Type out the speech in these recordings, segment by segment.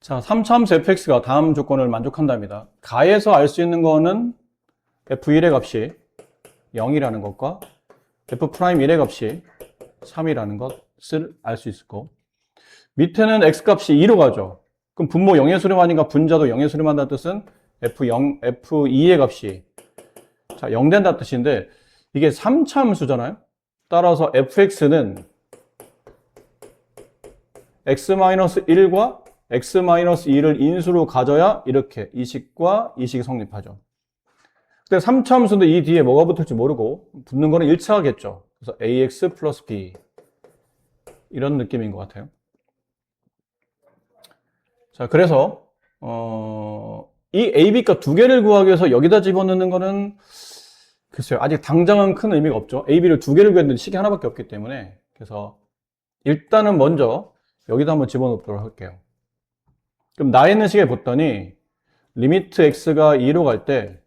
자, 3차함수 fx가 다음 조건을 만족한답니다. 가에서 알 수 있는 거는 f1의 값이 0이라는 것과 f'1의 값이 3이라는 것을 알 수 있을 거. 밑에는 x값이 2로 가죠. 그럼 분모 0의 수렴하니까 분자도 0의 수렴한다는 뜻은 f2의 값이 자, 0 된다는 뜻인데 이게 3차함수잖아요. 따라서 fx는 x-1과 x-2를 인수로 가져야 이렇게 이 식과 이 식이 성립하죠. 근데 3차함수인데 이 뒤에 뭐가 붙을지 모르고 붙는 거는 1차겠죠. 그래서 ax 플러스 b 이런 느낌인 것 같아요. 자, 그래서 이 a, b 값 두 개를 구하기 위해서 여기다 집어넣는 거는 글쎄요. 아직 당장은 큰 의미가 없죠. a, b를 두 개를 구했는데 식이 하나밖에 없기 때문에 그래서 일단은 먼저 여기다 한번 집어넣도록 할게요. 그럼 나 있는 식에 봤더니 리미트 x가 2로 갈 때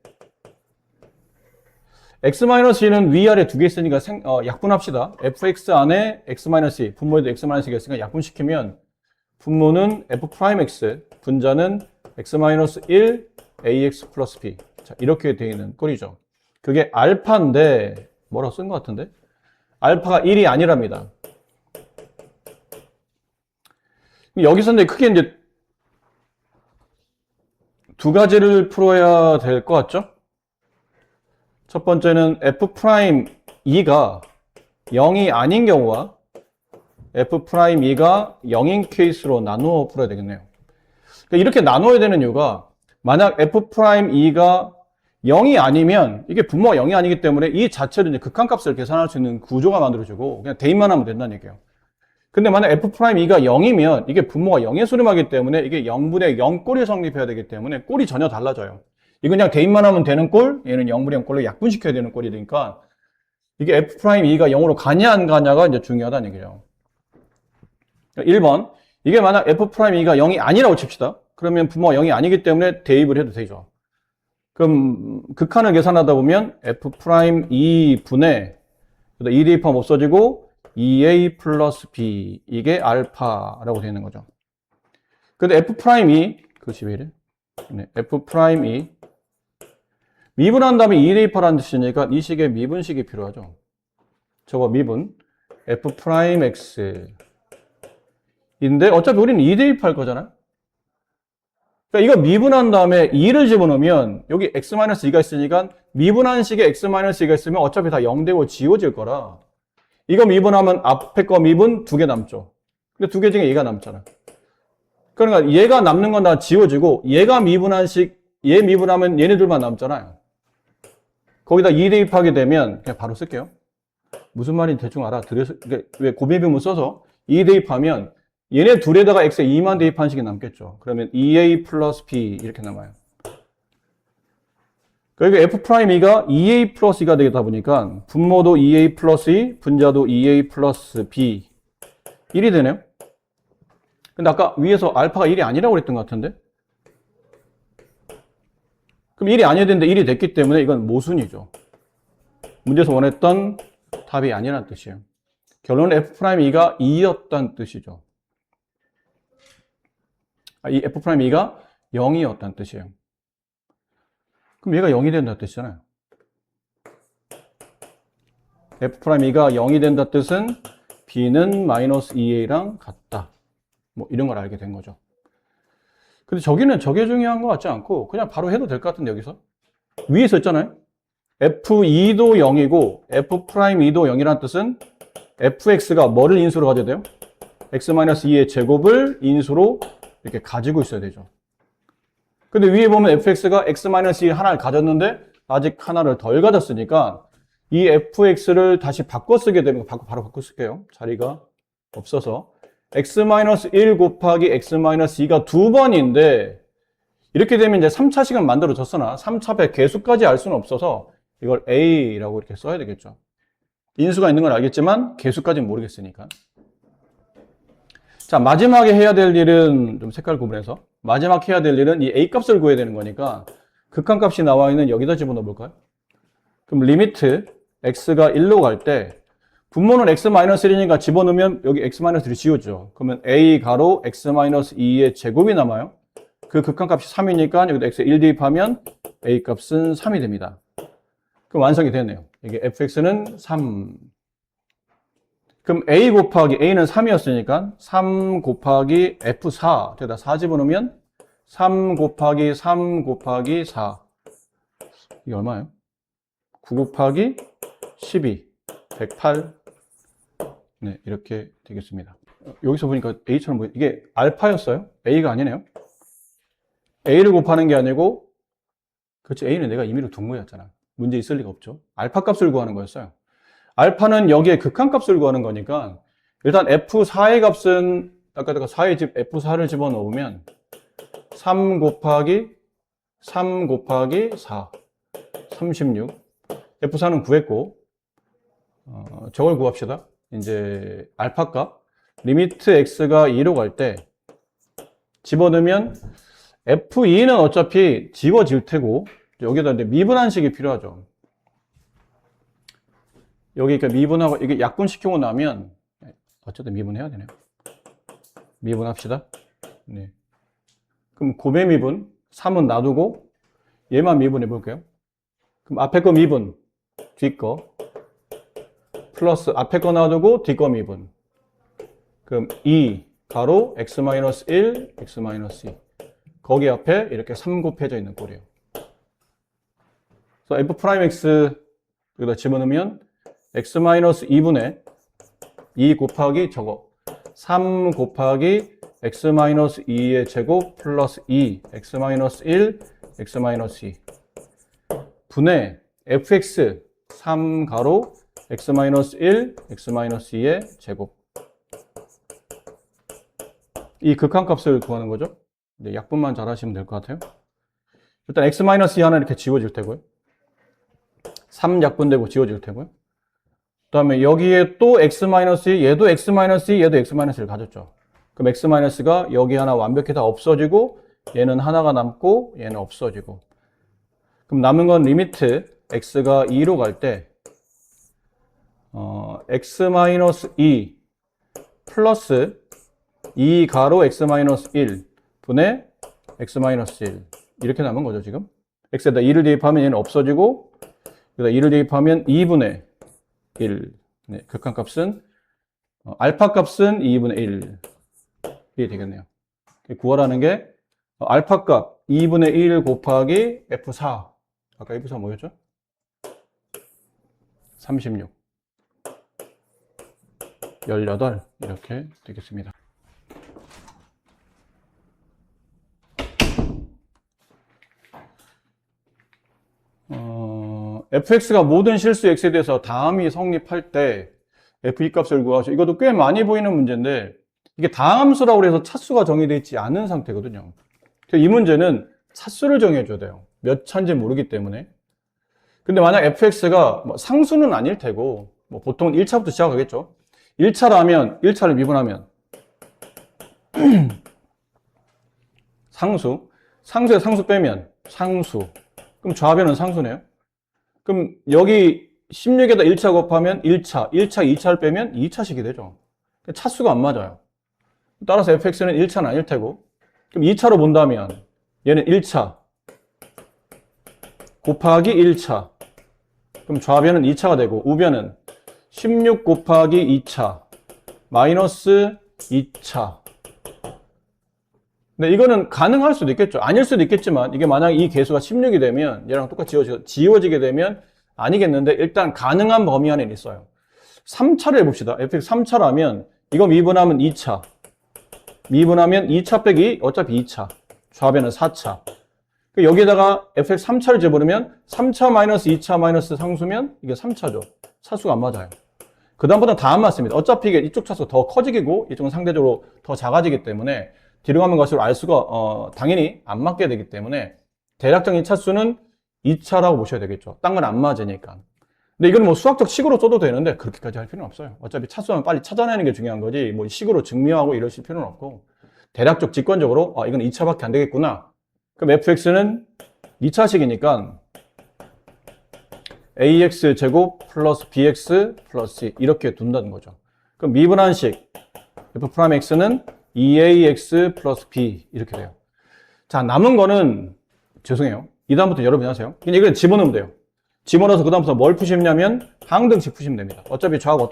x-2는 위아래 두 개 있으니까 약분합시다. fx 안에 x-2, 분모에도 x-2가 있으니까 약분시키면 분모는 f'(x), 분자는 x-1, ax 플러스 b. 자, 이렇게 되어 있는 꼴이죠. 그게 알파인데 뭐라고 쓴 것 같은데? 알파가 1이 아니랍니다. 여기서 이제 크게 이제 두 가지를 풀어야 될 것 같죠? 첫 번째는 f'2가 0이 아닌 경우와 f'2가 0인 케이스로 나누어 풀어야 되겠네요. 그러니까 이렇게 나눠야 되는 이유가 만약 f'2가 0이 아니면 이게 분모가 0이 아니기 때문에 이 자체로 이제 극한값을 계산할 수 있는 구조가 만들어지고 그냥 대입만 하면 된다는 얘기예요. 근데 만약 f'2가 0이면 이게 분모가 0에 수렴하기 때문에 이게 0분의 0 꼴이 성립해야 되기 때문에 꼴이 전혀 달라져요. 이건 그냥 대입만 하면 되는 꼴, 얘는 0분의 0 꼴로 약분시켜야 되는 꼴이 되니까 이게 f'2가 0으로 가냐 안 가냐가 이제 중요하다는 얘기죠. 1번, 이게 만약 f'2가 0이 아니라고 칩시다. 그러면 분모가 0이 아니기 때문에 대입을 해도 되죠. 그럼 극한을 계산하다 보면 f'2 분의 2 대입하면 없어지고 2a 플러스 b 이게 알파라고 되어 있는 거죠. 근데 f'2 그것이 왜 이래? 네, f'2 미분한 다음에 2 대입하라는 뜻이니까 이 식의 미분식이 필요하죠. 저거 미분 f'x 인데 어차피 우리는 2 대입할 거잖아요. 그러니까 이거 미분한 다음에 2를 집어넣으면 여기 x-2가 있으니까 미분한 식에 x-2가 있으면 어차피 다 0되고 지워질 거라 이거 미분하면 앞에 거 미분 2개 남죠. 근데 2개 중에 얘가 남잖아. 그러니까 얘가 남는 건 다 지워지고 얘가 미분한 식, 얘 미분하면 얘네들만 남잖아요. 거기다 2 대입하게 되면 그냥 바로 쓸게요. 무슨 말인지 대충 알아들어서 왜 고비비문 써서 2 대입하면 얘네 둘에다가 x에 2만 대입한 식이 남겠죠. 그러면 2a 플러스 b 이렇게 남아요. 그러니까 f'2가 2a 플러스 2가 되다 보니까 분모도 2a 플러스 2, 분자도 2a 플러스 b 1이 되네요. 근데 아까 위에서 알파가 1이 아니라고 그랬던 것 같은데? 그럼 1이 아니어야 되는데 1이 됐기 때문에 이건 모순이죠. 문제에서 원했던 답이 아니라는 뜻이에요. 결론은 f'2가 2였다는 뜻이죠. 이 f'2가 0이었다는 뜻이에요. 그럼 얘가 0이 된다는 뜻이잖아요. f'2가 0이 된다는 뜻은 b는 마이너스 2a랑 같다. 뭐 이런 걸 알게 된 거죠. 근데 저기는 저게 중요한 것 같지 않고 그냥 바로 해도 될 것 같은데 여기서 위에서 있잖아요. f2도 0이고 f'2도 0이라는 뜻은 fx가 뭐를 인수로 가져야 돼요? x-2의 제곱을 인수로 이렇게 가지고 있어야 되죠. 근데 위에 보면 fx가 x-2 하나를 가졌는데 아직 하나를 덜 가졌으니까 이 fx를 다시 바꿔 쓰게 되면 바로 바꿔 쓸게요. 자리가 없어서 x-1 곱하기 x-2가 두 번인데 이렇게 되면 이제 3차식은 만들어졌으나 3차배 개수까지 알 수는 없어서 이걸 a라고 이렇게 써야 되겠죠. 인수가 있는 건 알겠지만 개수까지는 모르겠으니까. 자, 마지막에 해야 될 일은 좀 색깔 구분해서 마지막 해야 될 일은 이 a 값을 구해야 되는 거니까 극한값이 나와 있는 여기다 집어넣어 볼까요? 그럼 리미트 x가 1로 갈 때 분모는 x-1이니까 집어넣으면 여기 x-1이 지워져. 그러면 a 가로 x-2의 제곱이 남아요. 그 극한값이 3이니까 여기다 x 1 대입하면 a 값은 3이 됩니다. 그럼 완성이 됐네요. 이게 fx는 3. 그럼 a 곱하기 a는 3이었으니까 3 곱하기 f4 여기다 4 집어넣으면 3 곱하기 3 곱하기 4 이게 얼마예요? 9 곱하기 12 108 네, 이렇게 되겠습니다. 여기서 보니까 a처럼 보여. 이게 알파였어요? a가 아니네요. a를 곱하는 게 아니고 그렇지 a는 내가 임의로 둔 거였잖아. 문제 있을 리가 없죠. 알파 값을 구하는 거였어요. 알파는 여기에 극한값을 구하는 거니까 일단 f4의 값은 아까 4의 집 f4를 집어넣으면 3 곱하기 3 곱하기 4 36 f4는 구했고 저걸 구합시다. 이제 알파 값 리미트 x가 2로 갈 때 집어넣으면 f2는 어차피 지워질 테고 여기다 이제 미분한식이 필요하죠. 여기 그러니까 미분하고 이게 약분시키고 나면 어쨌든 미분해야 되네요. 미분합시다. 네. 그럼 곱의 미분 3은 놔두고 얘만 미분해 볼게요. 그럼 앞에 거 미분, 뒤 거 플러스 앞에 거 놔두고 뒤 거 미분. 그럼 2 가로 x-1, x-2 거기 앞에 이렇게 3 곱해져 있는 꼴이에요. 그래서 f'x 여기다 집어넣으면 x-2분의 2 곱하기 저거 3 곱하기 x-2의 제곱 플러스 2 x-1 x-2 분의 fx 3 가로 x-1 x-2의 제곱 이 극한값을 구하는 거죠. 네, 약분만 잘 하시면 될 것 같아요. 일단 x-2 하나 이렇게 지워질 테고요. 3 약분되고 지워질 테고요. 그 다음에 여기에 또 x-2, 얘도 x-2, 얘도 x-를 가졌죠. 그럼 x-가 여기 하나 완벽히 다 없어지고 얘는 하나가 남고 얘는 없어지고 그럼 남은 건 리미트 x가 2로 갈 때 x-2 플러스 2 가로 x-1 분의 x-1 이렇게 남은 거죠 지금. x에다 2를 대입하면 얘는 없어지고 여기다 2를 대입하면 2분의 1 네, 극한값은 알파 값은 2분의 1 이게 되겠네요. 구하라는 게 알파 값 2분의 1 곱하기 f4 아까 f4 뭐였죠? 36 18 이렇게 되겠습니다. fx가 모든 실수 x에 대해서 다함이 성립할 때 f2 값을 구하죠. 이것도 꽤 많이 보이는 문제인데 이게 다함수라고 해서 차수가 정의되어 있지 않은 상태거든요. 이 문제는 차수를 정해줘야 돼요. 몇 차인지 모르기 때문에. 근데 만약 fx가 뭐 상수는 아닐 테고 뭐 보통은 1차부터 시작하겠죠. 1차라면 1차를 미분하면 상수에 상수 빼면 상수 그럼 좌변은 상수네요. 그럼 여기 16에다 1차 곱하면 1차, 2차를 빼면 2차식이 되죠. 차수가 안 맞아요. 따라서 fx는 1차는 아닐 테고 그럼 2차로 본다면 얘는 1차 곱하기 1차 그럼 좌변은 2차가 되고 우변은 16 곱하기 2차 마이너스 2차 근데 이거는 가능할 수도 있겠죠. 아닐 수도 있겠지만 이게 만약 이 계수가 16이 되면 얘랑 똑같이 지워지게 되면 아니겠는데 일단 가능한 범위 안에 있어요. 3차를 해봅시다. fx 3차라면 이거 미분하면 2차 미분하면 2차 빼기 어차피 2차 좌변은 4차 여기에다가 fx 3차를 재보려면 3차 마이너스 2차 마이너스 상수면 이게 3차죠. 차수가 안 맞아요. 그 다음보다 다 안 맞습니다. 어차피 이게 이쪽 차수가 더 커지고 이쪽은 상대적으로 더 작아지기 때문에 뒤로 가면 갈수록 알 수가 당연히 안 맞게 되기 때문에 대략적인 차수는 2차라고 보셔야 되겠죠. 딴 건 안 맞으니까. 근데 이건 뭐 수학적 식으로 써도 되는데 그렇게까지 할 필요는 없어요. 어차피 차수는 빨리 찾아내는 게 중요한 거지 뭐 식으로 증명하고 이러실 필요는 없고 대략적 직관적으로 이건 2차밖에 안 되겠구나. 그럼 fx는 2차식이니까 ax 제곱 플러스 bx 플러스 c 이렇게 둔다는 거죠. 그럼 미분한식 f'x는 2ax 플러스 b 이렇게 돼요. 자, 남은 거는 죄송해요. 이 다음부터 여러분이 하세요. 그냥 이걸 집어넣으면 돼요. 집어넣어서 그 다음부터 뭘 푸시냐면 항등식 푸시면 됩니다. 어차피 좌우가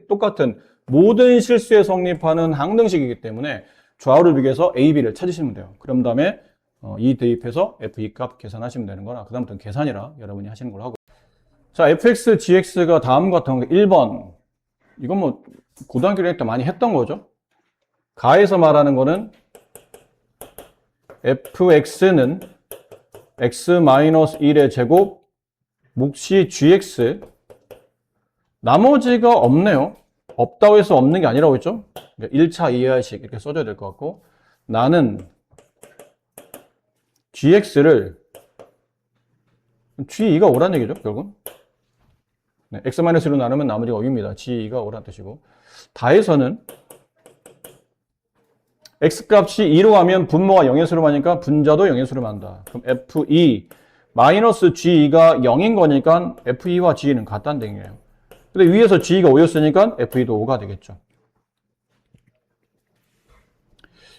똑같은 모든 실수에 성립하는 항등식이기 때문에 좌우를 비교해서 a, b를 찾으시면 돼요. 그런 다음에 이 대입해서 f2 값 계산하시면 되는 거라 그 다음부터는 계산이라 여러분이 하시는 걸로 하고. 자, fx, gx가 다음과 같은 거 1번. 이건 뭐 고등학교 때 많이 했던 거죠. 가에서 말하는 거는 fx는 x-1의 제곱 몫이 gx. 나머지가 없네요. 없다고 해서 없는 게 아니라고 했죠. 1차 이하식 이렇게 써줘야 될 것 같고, 나는 gx를 g2가 5란 얘기죠, 결국. 네, x-1로 나누면 나머지가 5입니다. g2가 5란 뜻이고, 다해서는 x값이 2로 가면 분모가 0의 수로 가니까 분자도 0의 수로 만다. 그럼 f2 마이너스 g2가 0인 거니까 f2와 g2는 같다는 얘기예요. 근데 위에서 g2가 5였으니까 f2도 5가 되겠죠.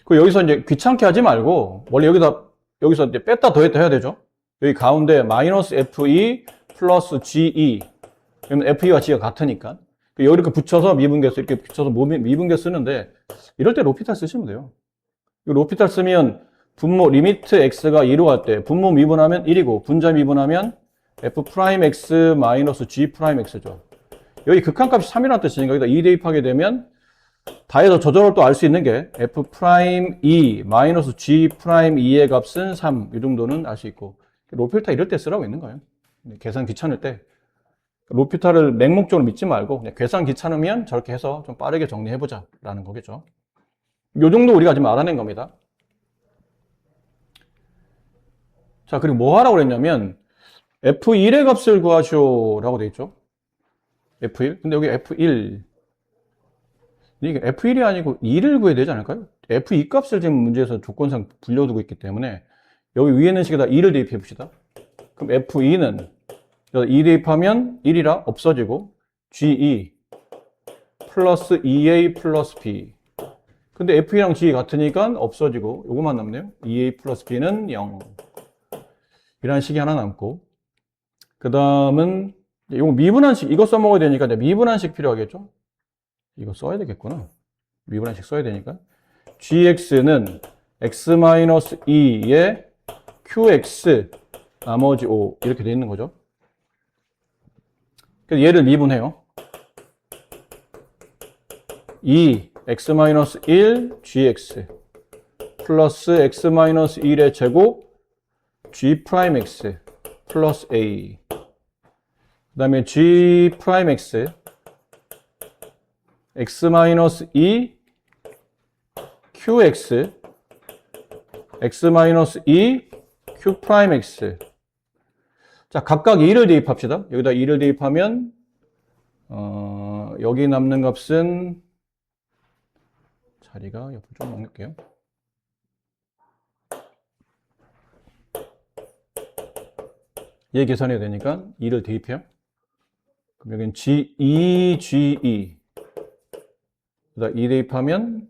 그 여기서 이제 귀찮게 하지 말고 원래 여기서 이제 뺐다 더했다 해야 되죠. 여기 가운데 마이너스 f2 플러스 g2 그러면 f2와 g가 같으니까 여기 이렇게 붙여서 미분계수 이렇게 붙여서 미분계 쓰는데 이럴 때 로피탈 쓰시면 돼요. 로피탈 쓰면 분모 리미트 x가 2로 갈 때 분모 미분하면 1이고 분자 미분하면 f'x 마이너스 g'x죠. 여기 극한값이 3이라는 뜻이니까 여기다 2 대입하게 되면 다해서 저절로 또 알 수 있는 게 f'2 마이너스 g'2의 값은 3. 이 정도는 알 수 있고 로피탈 이럴 때 쓰라고 있는 거예요. 계산 귀찮을 때 로피탈을 맹목적으로 믿지 말고 그냥 계산 귀찮으면 저렇게 해서 좀 빠르게 정리해보자 라는 거겠죠. 요 정도 우리가 지금 알아낸 겁니다. 자, 그리고 뭐 하라고 그랬냐면 f1의 값을 구하시오라고 돼 있죠. f1. 근데 여기 f1 이게 f1이 아니고 2를 구해야 되지 않을까요? f2 값을 지금 문제에서 조건상 불려두고 있기 때문에 여기 위에 있는 식에다 2를 대입해 봅시다. 그럼 f2는 2 대입하면 1이라 없어지고 g2 플러스 2a 플러스 b. 근데 f2랑 g 같으니까 없어지고 요거만 남네요. 2a 플러스 b는 0. 이라는 식이 하나 남고 그 다음은 요거 미분한식 이거 써먹어야 되니까 미분한식 필요하겠죠? 이거 써야 되겠구나. 미분한식 써야 되니까 gx는 x-2의 qx 나머지 5 이렇게 돼 있는 거죠. 그래서 얘를 미분해요. 2 x-1 gx 플러스 x-1의 제곱 g'x 플러스 a 그 다음에 g'x x-2 qx x-2 q'x. 자, 각각 2를 대입합시다. 여기다 2를 대입하면 여기 남는 값은 자리가 옆으로 좀 옮길게요. 얘 계산해야 되니까 2를 대입해요. 그럼 여기는 G2, G2 그다음 2 대입하면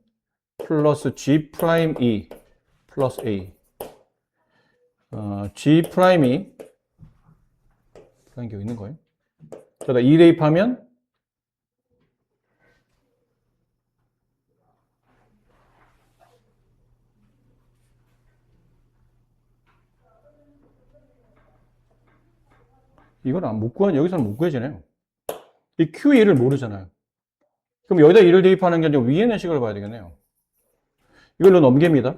플러스 G'2 플러스 A G'2 프라임 게 있는 거예요. 그다음 2 대입하면 이건 여기서는 못 구해지네요. 이 Q2를 모르잖아요. 그럼 여기다 2를 대입하는 게 아니라 위에 있는 식을 봐야 되겠네요. 이걸로 넘깁니다.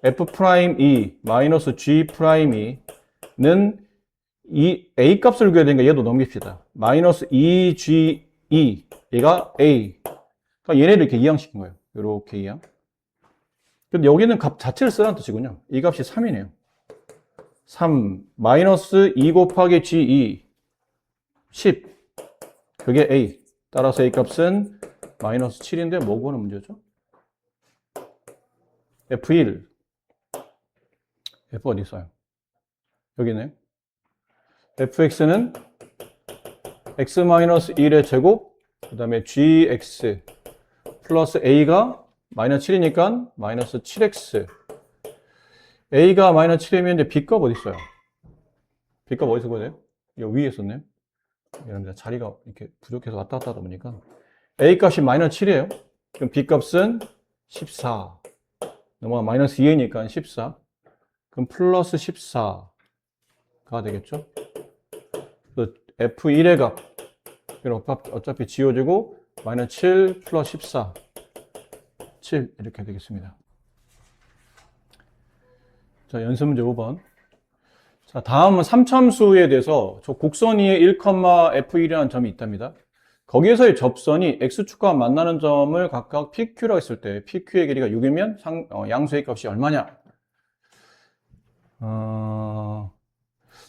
F'2 마이너스 G'2는 이 A 값을 구해야 되니까 얘도 넘깁시다. 마이너스 2G2 얘가 A. 그러니까 얘네를 이렇게 이항시킨 거예요. 이렇게 이항. 근데 여기는 값 자체를 쓰라는 뜻이군요. 이 값이 3이네요. 3 마이너스 2 곱하기 G2 10 그게 A. 따라서 A 값은 마이너스 7인데 뭐 구하는 문제죠? F1 F 어디 있어요? 여기네. fx는 x-1의 제곱, 그 다음에 gx 플러스 a가 마이너스 7이니까 마이너스 7x. a가 마이너스 7이면 이제 b값 어디 있어요? b값 어디서 구해요? 여기 위에 있었네요. 여러분들 자리가 이렇게 부족해서 왔다 갔다 하다 보니까 a 값이 마이너스 7이에요. 그럼 b 값은 14. 넘어가 마이너스 2이니까 14. 그럼 플러스 14가 되겠죠? f1의 값 어차피 지워지고 마이너스 7 플러스 14 7 이렇게 되겠습니다. 자, 연습 문제 5번. 자, 다음은 3참수에 대해서 저 곡선 위에 1,f1이라는 점이 있답니다. 거기에서의 접선이 x축과 만나는 점을 각각 PQ라고 했을 때 PQ의 길이가 6이면 양수의 값이 얼마냐?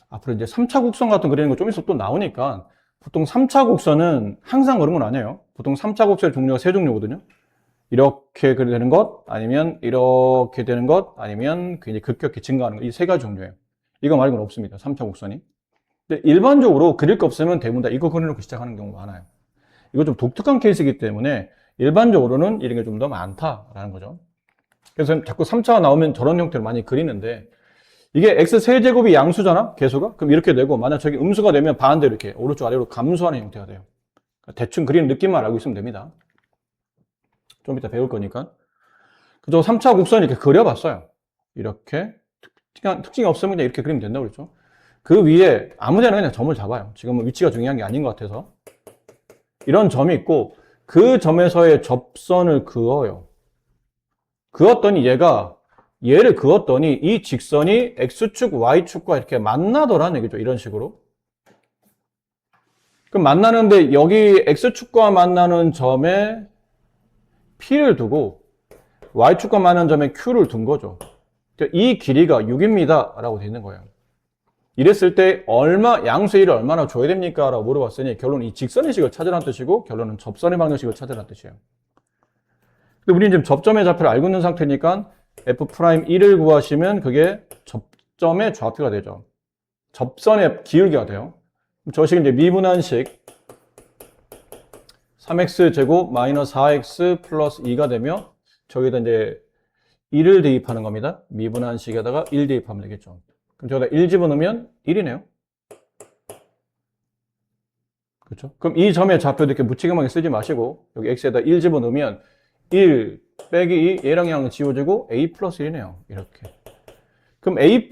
앞으로 이제 3차 곡선 같은 그리는 거 좀 있으면 또 나오니까 보통 3차 곡선은 항상 그런 건 아니에요. 보통 3차 곡선의 종류가 세 종류거든요. 이렇게 되는 것, 아니면 이렇게 되는 것, 아니면 굉장히 급격히 증가하는 것. 이 세 가지 종류예요. 이거 말고는 없습니다. 3차 곡선이. 근데 일반적으로 그릴 거 없으면 대부분 다 이거 그려놓고 시작하는 경우가 많아요. 이거 좀 독특한 케이스이기 때문에 일반적으로는 이런 게 좀 더 많다라는 거죠. 그래서 자꾸 3차가 나오면 저런 형태를 많이 그리는데 이게 x 세제곱이 양수잖아? 개수가? 그럼 이렇게 되고 만약 저기 음수가 되면 반대로 이렇게 오른쪽 아래로 감소하는 형태가 돼요. 대충 그리는 느낌만 알고 있으면 됩니다. 좀 이따 배울 거니까. 그저 3차 곡선 이렇게 그려봤어요. 이렇게. 특징이 없으면 그냥 이렇게 그리면 된다고 그랬죠. 그 위에 아무 데나 그냥 점을 잡아요. 지금은 위치가 중요한 게 아닌 것 같아서. 이런 점이 있고 그 점에서의 접선을 그어요. 그었더니 얘를 그었더니 이 직선이 x축, y축과 이렇게 만나더라는 얘기죠. 이런 식으로. 그럼 만나는데 여기 x축과 만나는 점에 p를 두고 y축과 만나는 점에 q를 둔 거죠. 이 길이가 6입니다. 라고 되어 있는 거예요. 이랬을 때 양수의 1을 얼마나 줘야 됩니까? 라고 물어봤으니 결론은 이 직선의 식을 찾으라는 뜻이고 결론은 접선의 방정식을 찾으라는 뜻이에요. 근데 우리는 지금 접점의 좌표를 알고 있는 상태니까 F'1을 구하시면 그게 접점의 좌표가 되죠. 접선의 기울기가 돼요. 저 식은 이제 미분한식 3x제곱 마이너스 4x 플러스 2가 되며 저기다 이제 1을 대입하는 겁니다. 미분한식에다가 1 대입하면 되겠죠. 그럼 저기다 1 집어넣으면 1이네요. 그렇죠? 그럼 이 점의 좌표도 이렇게 무책임하게 쓰지 마시고 여기 x에다 1 집어넣으면 1 빼기 2 얘랑 양은 지워지고 a 플러스 1이네요. 이렇게. 그럼 1,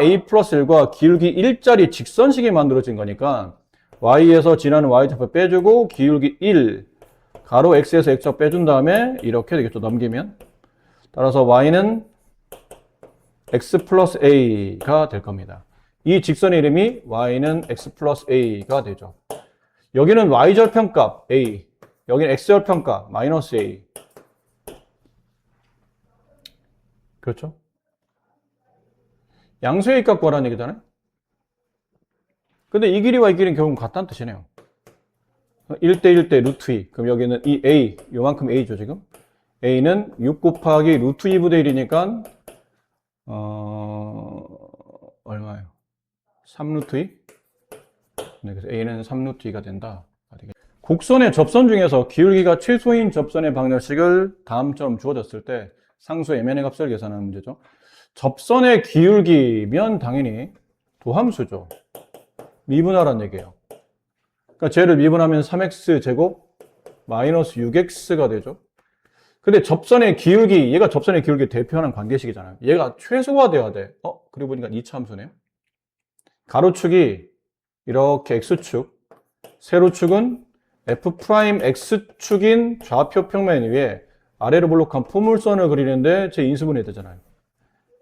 a 플러스 1과 기울기 1짜리 직선식이 만들어진 거니까 y에서 지나는 y좌표 빼주고 기울기 1 가로 x에서 x좌표 빼준 다음에 이렇게 되겠죠. 넘기면. 따라서 y는 x 플러스 a가 될 겁니다. 이 직선의 이름이 y는 x 플러스 a가 되죠. 여기는 y절편값 a, 여기는 x절편값 마이너스 a. 그렇죠? 양수의 값 구하라는 얘기잖아요. 근데 이 길이와 이 길이는 결국 같다는 뜻이네요. 1대 1대 루트 2. 그럼 여기는 이 a, 요만큼 a죠 지금. a는 6 곱하기 루트 2분의 1이니까 얼마예요? 3루트 2? 네, 그래서 a는 3루트 2가 된다. 곡선의 접선 중에서 기울기가 최소인 접선의 방정식을 다음처럼 주어졌을 때 상수 mn의 값을 계산하는 문제죠. 접선의 기울기면 당연히 도함수죠. 미분하라는 얘기예요. 그러니까 쟤를 미분하면 3x제곱 마이너스 6x가 되죠. 근데 접선의 기울기, 얘가 접선의 기울기 대표하는 관계식이잖아요. 얘가 최소화돼야 돼. 그리고 보니까 2차 함수네요. 가로축이 이렇게 x축, 세로축은 f'x축인 좌표 평면 위에 아래로 볼록한 포물선을 그리는데 제 인수분해 되잖아요.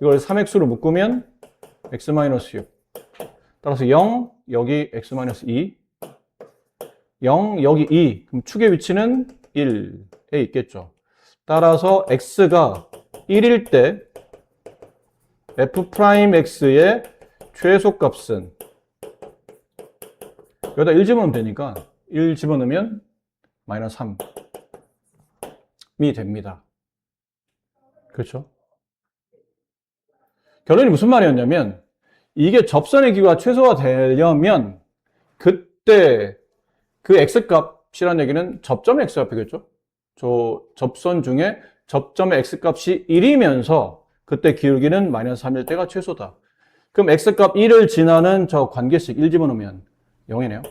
이걸 3x로 묶으면 x-6. 따라서 0, 여기 x-2, 0, 여기 2. 그럼 축의 위치는 1에 있겠죠. 따라서 x가 1일 때 f'x의 최소값은 여기다 1 집어넣으면 되니까 1 집어넣으면 마이너스 3이 됩니다. 그렇죠? 결론이 무슨 말이었냐면 이게 접선의 기울기가 최소화 되려면 그때 그 x값이란 얘기는 접점의 x값이겠죠? 저 접선 중에 접점의 x값이 1이면서 그때 기울기는 마이너스 3일 때가 최소다. 그럼 x값 1을 지나는 저 관계식 1 집어넣으면 0이네요.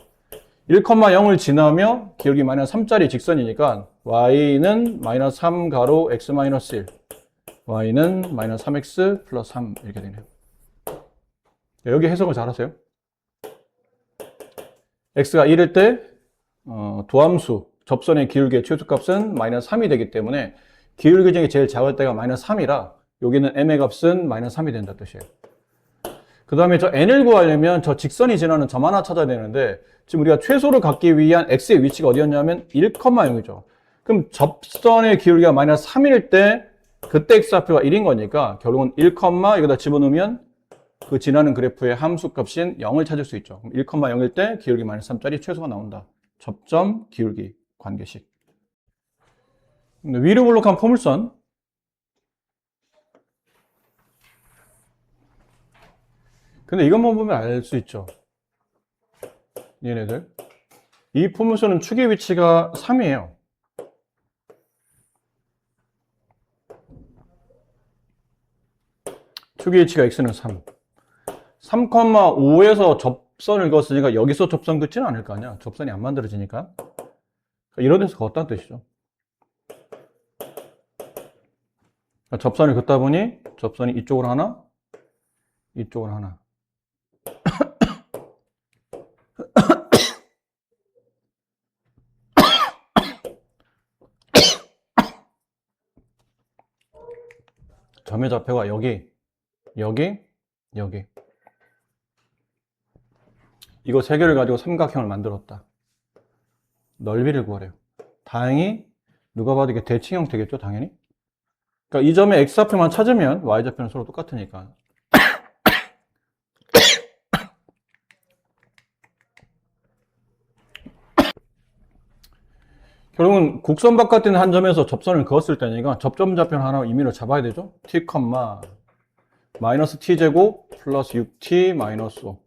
1,0을 지나며 기울기 마이너스 3짜리 직선이니까 y는 마이너스 3 가로 x 마이너스 1, y는 마이너스 3x 플러스 3 이렇게 되네요. 여기 해석을 잘 하세요. x가 1일 때 도함수 접선의 기울기의 최소값은 마이너스 3이 되기 때문에 기울기 중에 제일 작을 때가 마이너스 3이라 여기는 m의 값은 마이너스 3이 된다 뜻이에요. 그 다음에 저 n을 구하려면 저 직선이 지나는 점 하나 찾아야 되는데 지금 우리가 최소를 갖기 위한 x의 위치가 어디였냐면 1,0이죠. 그럼 접선의 기울기가 마이너스 3일 때 그때 x좌표가 1인 거니까 결국은 1, 여기다 집어넣으면 그 지나는 그래프의 함수 값인 0을 찾을 수 있죠. 그럼 1,0일 때 기울기 마이너스 3짜리 최소가 나온다. 접점 기울기 관계식. 위로 볼록한 포물선. 근데 이것만 보면 알 수 있죠. 얘네들. 이 포물선은 축의 위치가 3이에요. 축의 위치가 x는 3. 3,5에서 접선을 그었으니까 여기서 접선 긋지는 않을 거 아니야. 접선이 안 만들어지니까. 이런 데서 걷다는 뜻이죠. 접선을 긋다 보니 접선이 이쪽으로 하나, 이쪽으로 하나. 점의 좌표가 여기, 여기, 여기. 이거 세 개를 가지고 삼각형을 만들었다. 넓이를 구하래요. 다행히 누가 봐도 이게 대칭형 되겠죠, 당연히. 그러니까 이 점의 x좌표만 찾으면 y좌표는 서로 똑같으니까. 결국은 곡선 바깥에 있는 한 점에서 접선을 그었을 때니까 접점 좌표는 하나 임의로 잡아야 되죠. t, 마이너스 t제곱 플러스 6t 마이너스 5.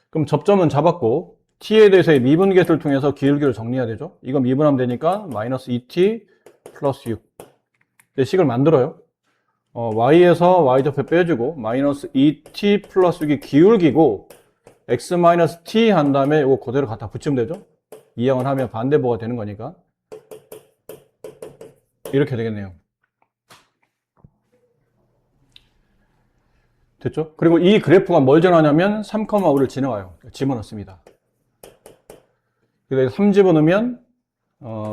그럼 접점은 잡았고 t에 대해서의 미분계수를 통해서 기울기를 정리해야 되죠. 이거 미분하면 되니까 마이너스 2t 플러스 6. 식을 만들어요. y에서 y좌표 빼주고 마이너스 2t 플러스 6이 기울기고 x 마이너스 t 한 다음에 이거 그대로 갖다 붙이면 되죠. 이항을 하면 반대보가 되는 거니까 이렇게 되겠네요. 됐죠? 그리고 이 그래프가 뭘 지나냐면 3,5를 지나가요. 집어넣습니다. 그래서 3 집어넣으면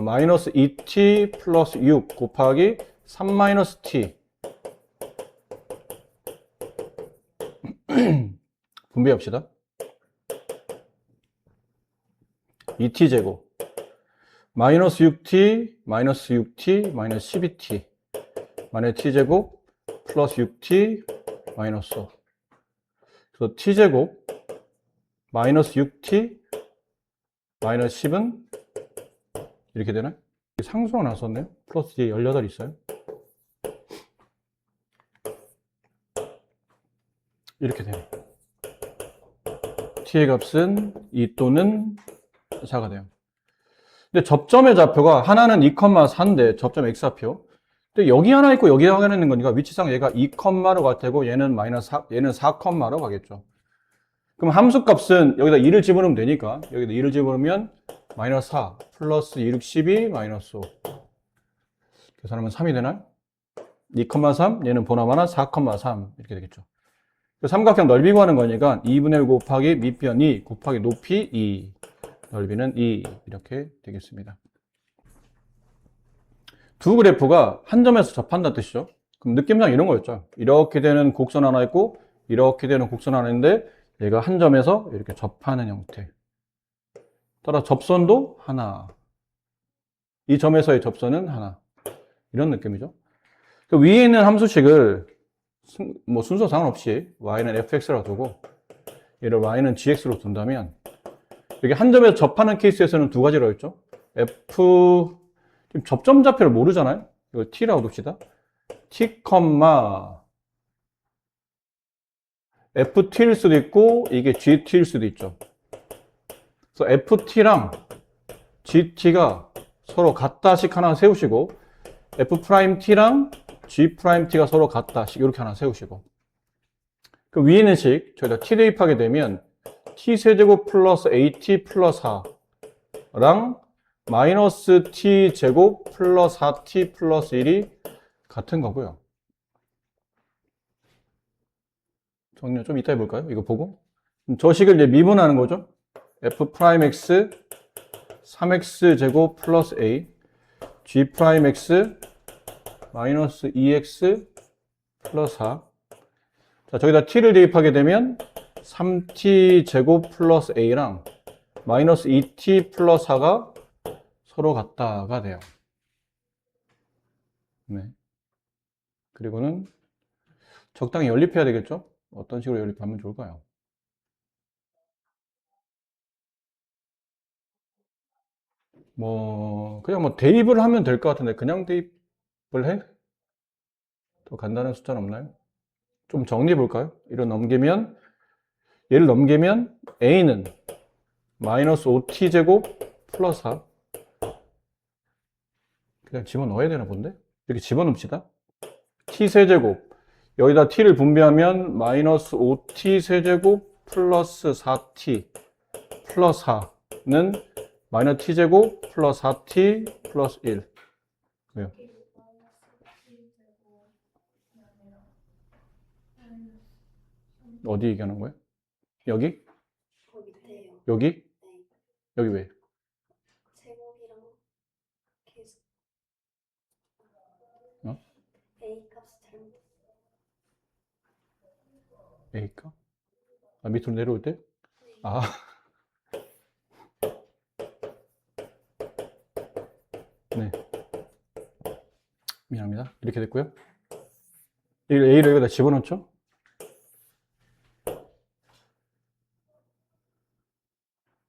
마이너스 2t 플러스 6 곱하기 3 마이너스 t 분배합시다. 2t 제곱 마이너스 6t 마이너스 6t 마이너스 12t 마이너스 t 제곱 플러스 6t 마이너스 5. 그래서 t 제곱 마이너스 6t 마이너스 10은 이렇게 되나요? 상수가 나왔었네요. 플러스 뒤에 18 있어요. 이렇게 돼요. t의 값은 2 또는 4가 돼요. 근데 접점의 좌표가 하나는 2,4인데 접점 x좌표. 근데 여기 하나 있고 여기 하나 있는 거니까 위치상 얘가 2,로 갈 테고 얘는 마이너스 4, 얘는 4,로 가겠죠. 그럼 함수 값은 여기다 2를 집어넣으면 되니까 여기다 2를 집어넣으면 마이너스 4 플러스 2, 6, 12 마이너스 5. 계산하면 3이 되나요? 2,3 얘는 보나마나 4,3 이렇게 되겠죠. 삼각형 넓이 구하는 거니까 2분의 1 곱하기 밑변 2 곱하기 높이 2 넓이는 2 이렇게 되겠습니다. 두 그래프가 한 점에서 접한다는 뜻이죠. 그럼 느낌상 이런 거였죠. 이렇게 되는 곡선 하나 있고 이렇게 되는 곡선 하나 있는데 얘가 한 점에서 이렇게 접하는 형태. 따라 접선도 하나. 이 점에서의 접선은 하나. 이런 느낌이죠. 그 위에 있는 함수식을 뭐 순서 상관없이 y는 fx라고 두고 얘를 y는 gx로 둔다면 여기 한 점에서 접하는 케이스에서는 두 가지로 했죠. f 지금 접점 좌표를 모르잖아요. 이걸 t라고 둡시다. t, ft일 수도 있고 이게 gt일 수도 있죠. 그래서 ft랑 gt가 서로 같다식 하나 세우시고 f't랑 g't가 서로 같다식 이렇게 하나 세우시고 그 위에 있는 식 저희가 t 대입하게 되면 t세제곱 플러스 at 플러스 4랑 마이너스 t제곱 플러스 4t 플러스 1이 같은 거고요. 정리 좀 이따 해볼까요? 이거 보고. 저 식을 이제 미분하는 거죠. f'x 3x 제곱 플러스 a g'x 마이너스 2x 플러스 4. 자, 저기다 t를 대입하게 되면 3t 제곱 플러스 a랑 마이너스 2t 플러스 4가 서로 같다가 돼요. 네. 그리고는 적당히 연립해야 되겠죠? 어떤 식으로 연립하면 좋을까요? 그냥 대입을 하면 될 것 같은데, 그냥 대입을 해? 더 간단한 숫자는 없나요? 좀 정리해 볼까요? 얘를 넘기면 a는 마이너스 5t제곱 플러스 4. 그냥 집어넣어야 되나 본데? 이렇게 집어넣읍시다. t세제곱. 여기다 t를 분배하면 마이너스 5t 세제곱 플러스 4t 플러스 4는 마이너스 t제곱 플러스 4t 플러스 1. 왜요? 어디 얘기하는 거예요? 여기? 거 밑에요. 여기? 네. 여기 왜? 제곱이랑 계속 어? A 값이 잘못됐어요. A가? 아, 밑으로 내려올 때? 아. 네. 미안합니다. 이렇게 됐고요. A를 여기다 집어넣죠?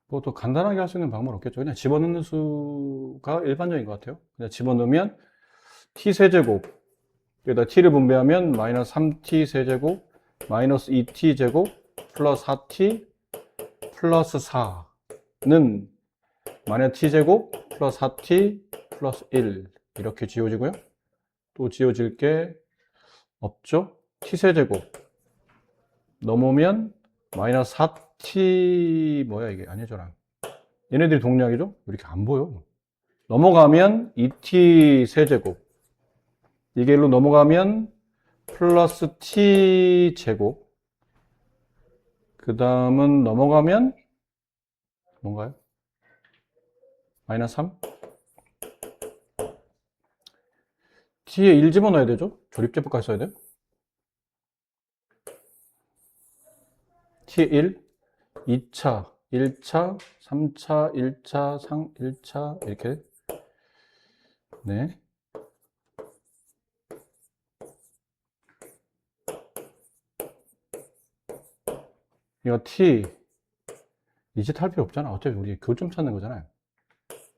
뭐 더 간단하게 할 수 있는 방법은 없겠죠. 그냥 집어넣는 수가 일반적인 것 같아요. 그냥 집어넣으면 t세제곱, 여기다 t를 분배하면 마이너스 3t 세제곱, 마이너스 2t 제곱, 플러스 4t, 플러스 4는 마이너스 t제곱, 플러스 4t, 플러스 1 이렇게 지워지고요. 또 지워질 게 없죠. t세제곱 넘으면 마이너스 4t 뭐야 이게 아니잖아. 얘네들이 동량이죠? 이렇게 안 보여. 넘어가면 2t 세제곱 이게 일로 넘어가면 플러스 t 제곱 그 다음은 넘어가면 뭔가요? 마이너스 3 t에 1 집어넣어야 되죠? 조립제법까지 써야 돼요? t에 1 2차 1차 3차 1차 1차 이렇게 네. 이거 t 이제 탈 필요 없잖아. 어차피 우리 교점 찾는 거잖아요.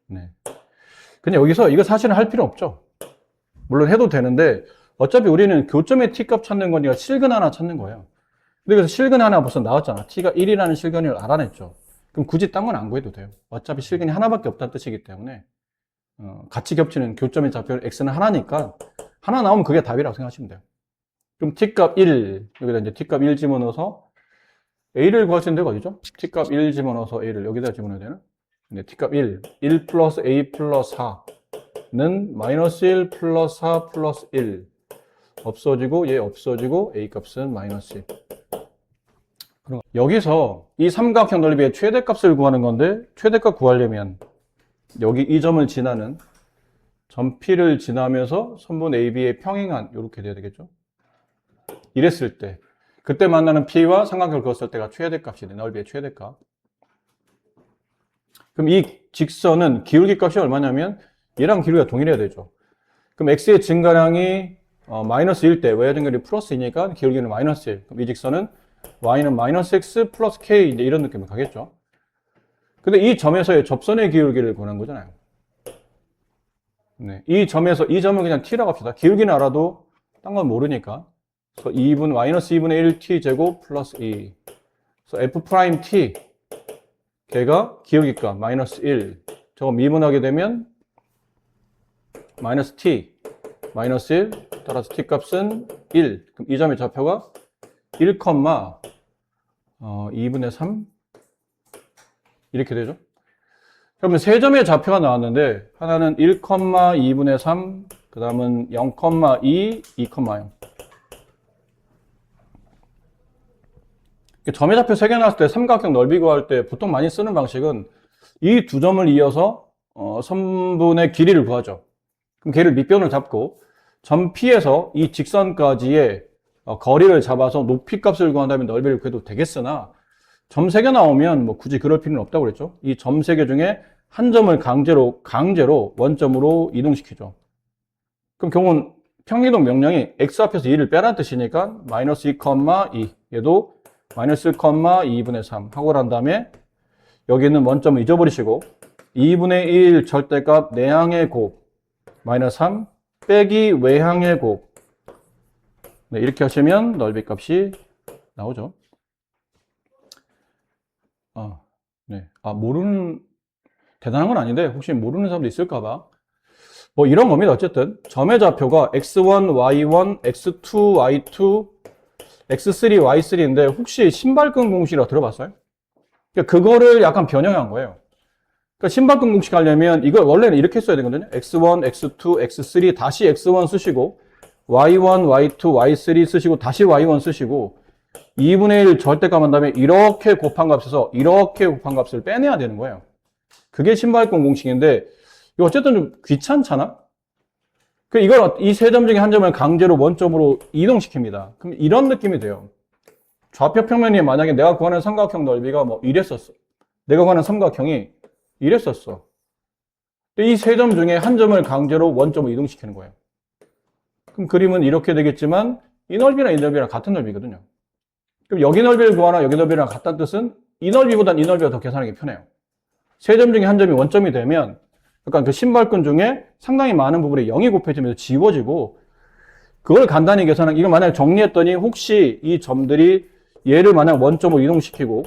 네. 근데 여기서 이거 사실은 할 필요 없죠. 물론 해도 되는데 어차피 우리는 교점의 t 값 찾는 거니까 실근 하나 찾는 거예요. 근데 그래서 실근 하나 벌써 나왔잖아. t가 1이라는 실근을 알아냈죠. 그럼 굳이 딴 건 안 구해도 돼요. 어차피 실근이 하나밖에 없다는 뜻이기 때문에 같이 겹치는 교점의 좌표 x는 하나니까 하나 나오면 그게 답이라고 생각하시면 돼요. 그럼 t값 1 여기다 이제 t값 1 집어넣어서 a를 구할 수 있는 데가 어디죠? t값 1 집어넣어서 a를 여기다 집어넣어야 되나? 네, t값 1 플러스 a 플러스 4는 마이너스 1 플러스 4 플러스 1 없어지고 얘 없어지고 a 값은 마이너스 1. 그럼 여기서 이 삼각형 넓이의 최대값을 구하는 건데 최대값 구하려면 여기 이 점을 지나는 점 P를 지나면서 선분 AB의 평행한 이렇게 돼야 되겠죠? 이랬을 때 그때 만나는 P와 삼각형을 그었을 때가 최대값이 돼. 넓이의 최대값. 그럼 이 직선은 기울기 값이 얼마냐면 얘랑 기울기가 동일해야 되죠. 그럼 X의 증가량이 마이너스 1 때 Y의 증가량이 플러스이니까 기울기는 마이너스 1. 그럼 이 직선은 Y는 마이너스 X 플러스 K 이제 이런 느낌으로 가겠죠. 근데 이 점에서의 접선의 기울기를 구하는 거잖아요. 네, 이 점을 그냥 T라고 합시다. 기울기는 알아도 딴 건 모르니까. 그래서 2분, 마이너스 2분의 1 T 제곱 플러스 2. 그래서 F 프라임 T 걔가 기울기값 마이너스 1. 저거 미분하게 되면 마이너스 t. 마이너스 1. 따라서 t 값은 1. 그럼 이 점의 좌표가 1, 2분의 3. 이렇게 되죠. 그러면 세 점의 좌표가 나왔는데 하나는 1, 2분의 3. 그 다음은 0, 2, 2, 0. 점의 좌표 3개 나왔을 때 삼각형 넓이 구할 때 보통 많이 쓰는 방식은 이 두 점을 이어서 선분의 길이를 구하죠. 그럼 걔를 밑변을 잡고 점 P에서 이 직선까지의 거리를 잡아서 높이 값을 구한 다음에 넓이를 구해도 되겠으나 점 3개 나오면 뭐 굳이 그럴 필요는 없다고 그랬죠. 이 점 3개 중에 한 점을 강제로 원점으로 이동시키죠. 그럼 경우는 평이동 명령이 x 앞에서 2를 빼라는 뜻이니까 마이너스 2, 2 얘도 마이너스 2분의 3 하고 난 다음에 여기 있는 원점을 잊어버리시고 2분의 1 절대값 내항의 곱 마이너스 3 빼기 외항의 곱 네, 이렇게 하시면 넓이 값이 나오죠. 모르는 대단한 건 아닌데 혹시 모르는 사람도 있을까봐 뭐 이런 겁니다. 어쨌든 점의 좌표가 x1, y1, x2, y2, x3, y3인데 혹시 신발끈 공식이라고 들어봤어요? 그러니까 그거를 약간 변형한 거예요. 그러니까 신발끈 공식 하려면 이걸 원래는 이렇게 써야 되거든요. x1, x2, x3 다시 x1 쓰시고 y1, y2, y3 쓰시고 다시 y1 쓰시고 2분의 1 절대값 한 다음에 이렇게 곱한 값에서 이렇게 곱한 값을 빼내야 되는 거예요. 그게 신발끈 공식인데 이거 어쨌든 좀 귀찮잖아? 이걸 이 세 점 중에 한 점을 강제로 원점으로 이동시킵니다. 그럼 이런 느낌이 돼요. 좌표 평면이 만약에 내가 구하는 삼각형 넓이가 뭐 이랬었어. 내가 구하는 삼각형이 이랬었어. 이 세 점 중에 한 점을 강제로 원점으로 이동시키는 거예요. 그럼 그림은 이렇게 되겠지만 이 넓이랑 이 넓이랑 같은 넓이거든요. 그럼 여기 넓이를 구하나 여기 넓이랑 같다는 뜻은 이 넓이보단 이 넓이가 더 계산하기 편해요. 세 점 중에 한 점이 원점이 되면 약간 그 신발끈 중에 상당히 많은 부분이 0이 곱해지면서 지워지고 그걸 간단히 계산하면 이걸 만약에 정리했더니 혹시 이 점들이 얘를 만약 원점으로 이동시키고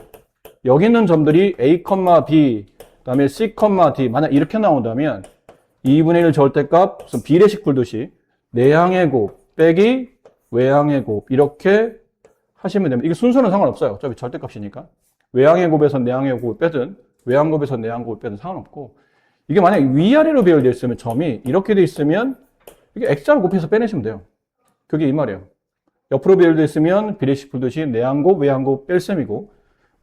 여기 있는 점들이 A, B 그 다음에 C, D 만약 이렇게 나온다면 2분의 1 절대값 무슨 비례식 풀듯이 내항의 곱 빼기 외항의 곱 이렇게 하시면 됩니다. 이게 순서는 상관없어요. 어차피 절대값이니까 외항의 곱에서 내항의 곱을 빼든 외항곱에서 내항곱을 빼든 상관없고 이게 만약 위아래로 배열되어 있으면 점이 이렇게 되어 있으면 이게 x자를 곱해서 빼내시면 돼요. 그게 이 말이에요. 옆으로 배열되어 있으면 비례식 풀듯이 내항곱, 외항곱 뺄 셈이고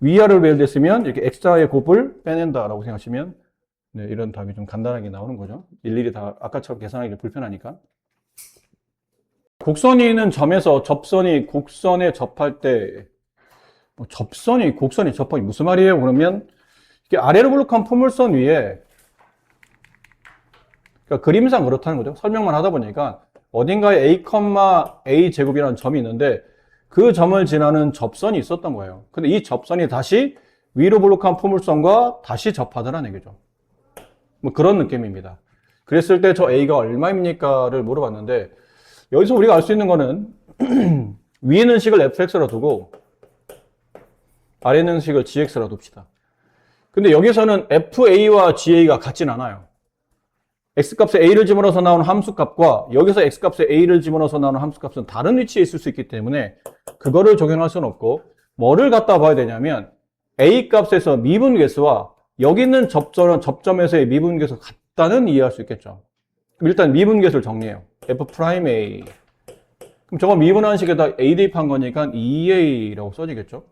위아래로 배열되어 있으면 이렇게 x자의 곱을 빼낸다라고 생각하시면 네, 이런 답이 좀 간단하게 나오는 거죠. 일일이 다 아까처럼 계산하기 불편하니까. 곡선이 있는 점에서 접선이 곡선에 접할 때 접선이 곡선이 접하기 무슨 말이에요? 그러면 이게 아래로 볼록한 포물선 위에 그러니까 그림상 그렇다는 거죠. 설명만 하다 보니까 어딘가에 a, 제곱이라는 점이 있는데 그 점을 지나는 접선이 있었던 거예요. 근데 이 접선이 다시 위로 볼록한 포물선과 다시 접하더라는 얘기죠. 뭐 그런 느낌입니다. 그랬을 때 저 a가 얼마입니까를 물어봤는데 여기서 우리가 알 수 있는 거는 위에 있는 식을 fx라 두고 아래 있는 식을 gx라 둡시다. 근데 여기서는 fa와 ga가 같진 않아요. x값에 a를 집어넣어서 나오는 함수값과 여기서 x값에 a를 집어넣어서 나오는 함수값은 다른 위치에 있을 수 있기 때문에 그거를 적용할 수는 없고 뭐를 갖다 봐야 되냐면 a값에서 미분계수와 여기 있는 접점에서의 미분계수 같다는 이해할 수 있겠죠. 그럼 일단 미분계수를 정리해요. f'A 그럼 저거 미분하는 식에다 a 대입한 거니까 2a라고 써지겠죠.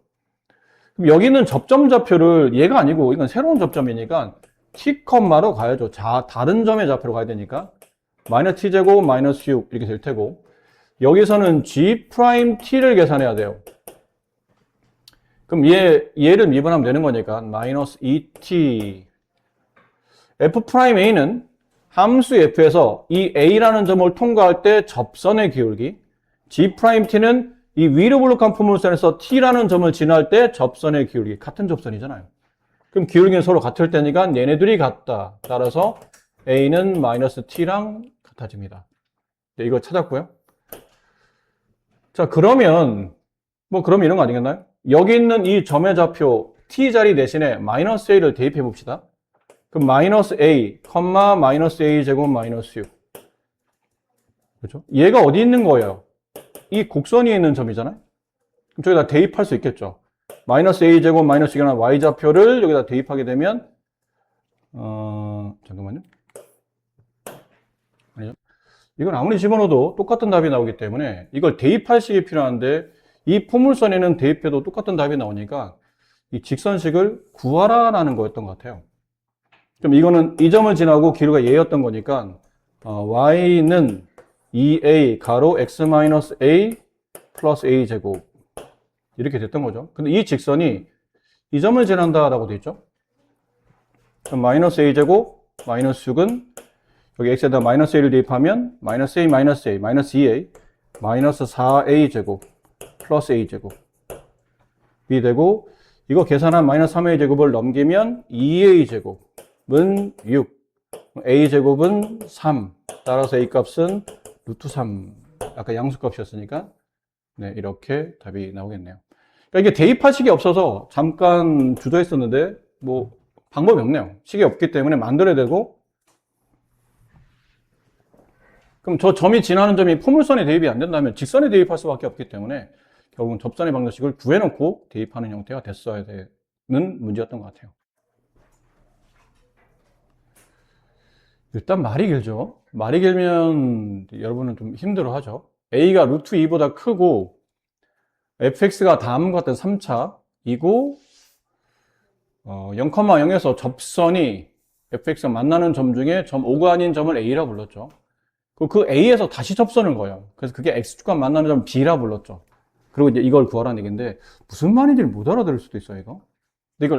그럼 여기 있는 접점 좌표를 얘가 아니고 이건 새로운 접점이니까 t, 로 가야죠. 다른 점의 좌표로 가야 되니까 마이너스 t제곱 마이너스 6 이렇게 될 테고 여기서는 g't를 계산해야 돼요. 그럼 얘를 미분하면 되는 거니까 마이너스 2t f'A는 함수 f에서 이 a라는 점을 통과할 때 접선의 기울기 g't는 이 위로 볼록한 포물선에서 t라는 점을 지날 때 접선의 기울기 같은 접선이잖아요. 그럼 기울기는 서로 같을 때니까 얘네들이 같다. 따라서 a는 마이너스 t랑 같아집니다. 네, 이거 찾았고요. 자, 그러면 이런 거 아니겠나요? 여기 있는 이 점의 좌표 t 자리 대신에 마이너스 a를 대입해 봅시다. 그럼 마이너스 a, 마이너스 a 제곱 마이너스 6. 그렇죠? 얘가 어디 있는 거예요? 이 곡선 위에 있는 점이잖아요. 그럼 저기다 대입할 수 있겠죠. 마이너스 a 제곱 마이너스 6이라는 y좌표를 여기다 대입하게 되면 잠깐만요. 아니죠. 이건 아무리 집어넣어도 똑같은 답이 나오기 때문에 이걸 대입할 식이 필요한데 이 포물선에는 대입해도 똑같은 답이 나오니까 이 직선식을 구하라라는 거였던 것 같아요. 그럼 이거는 이 점을 지나고 기울기가 얘였던 거니까 y는 2a 가로 x-a 플러스 a 제곱 이렇게 됐던 거죠. 근데 이 직선이 이 점을 지난다라고 돼 있죠. 그럼 마이너스 a 제곱 마이너스 6은 여기 x에다 마이너스 a를 대입하면 마이너스 a 마이너스 a 마이너스 2a 마이너스 4a 제곱 플러스 a 제곱이 되고 이거 계산한 마이너스 3a 제곱을 넘기면 2a 제곱은 6 a 제곱은 3 따라서 a 값은 루트 3 아까 양수값이었으니까 네, 이렇게 답이 나오겠네요. 그러니까 이게 대입할 식이 없어서 잠깐 주저했었는데 뭐 방법이 없네요. 식이 없기 때문에 만들어야 되고 그럼 저 점이 지나는 점이 포물선에 대입이 안 된다면 직선에 대입할 수밖에 없기 때문에 결국은 접선의 방정식을 구해놓고 대입하는 형태가 됐어야 되는 문제였던 것 같아요. 일단 말이 길죠. 말이 길면 여러분은 좀 힘들어하죠. a가 루트 2보다 크고 fx가 다음과 같은 3차이고 0,0에서 접선이 fx가 만나는 점 중에 점 5가 아닌 점을 a라 불렀죠. 그 a에서 다시 접선을 거예요. 그래서 그게 x축과 만나는 점 b라 불렀죠. 그리고 이제 이걸 구하라는 얘기인데 무슨 말인지를 못 알아들을 수도 있어요, 이거. 근데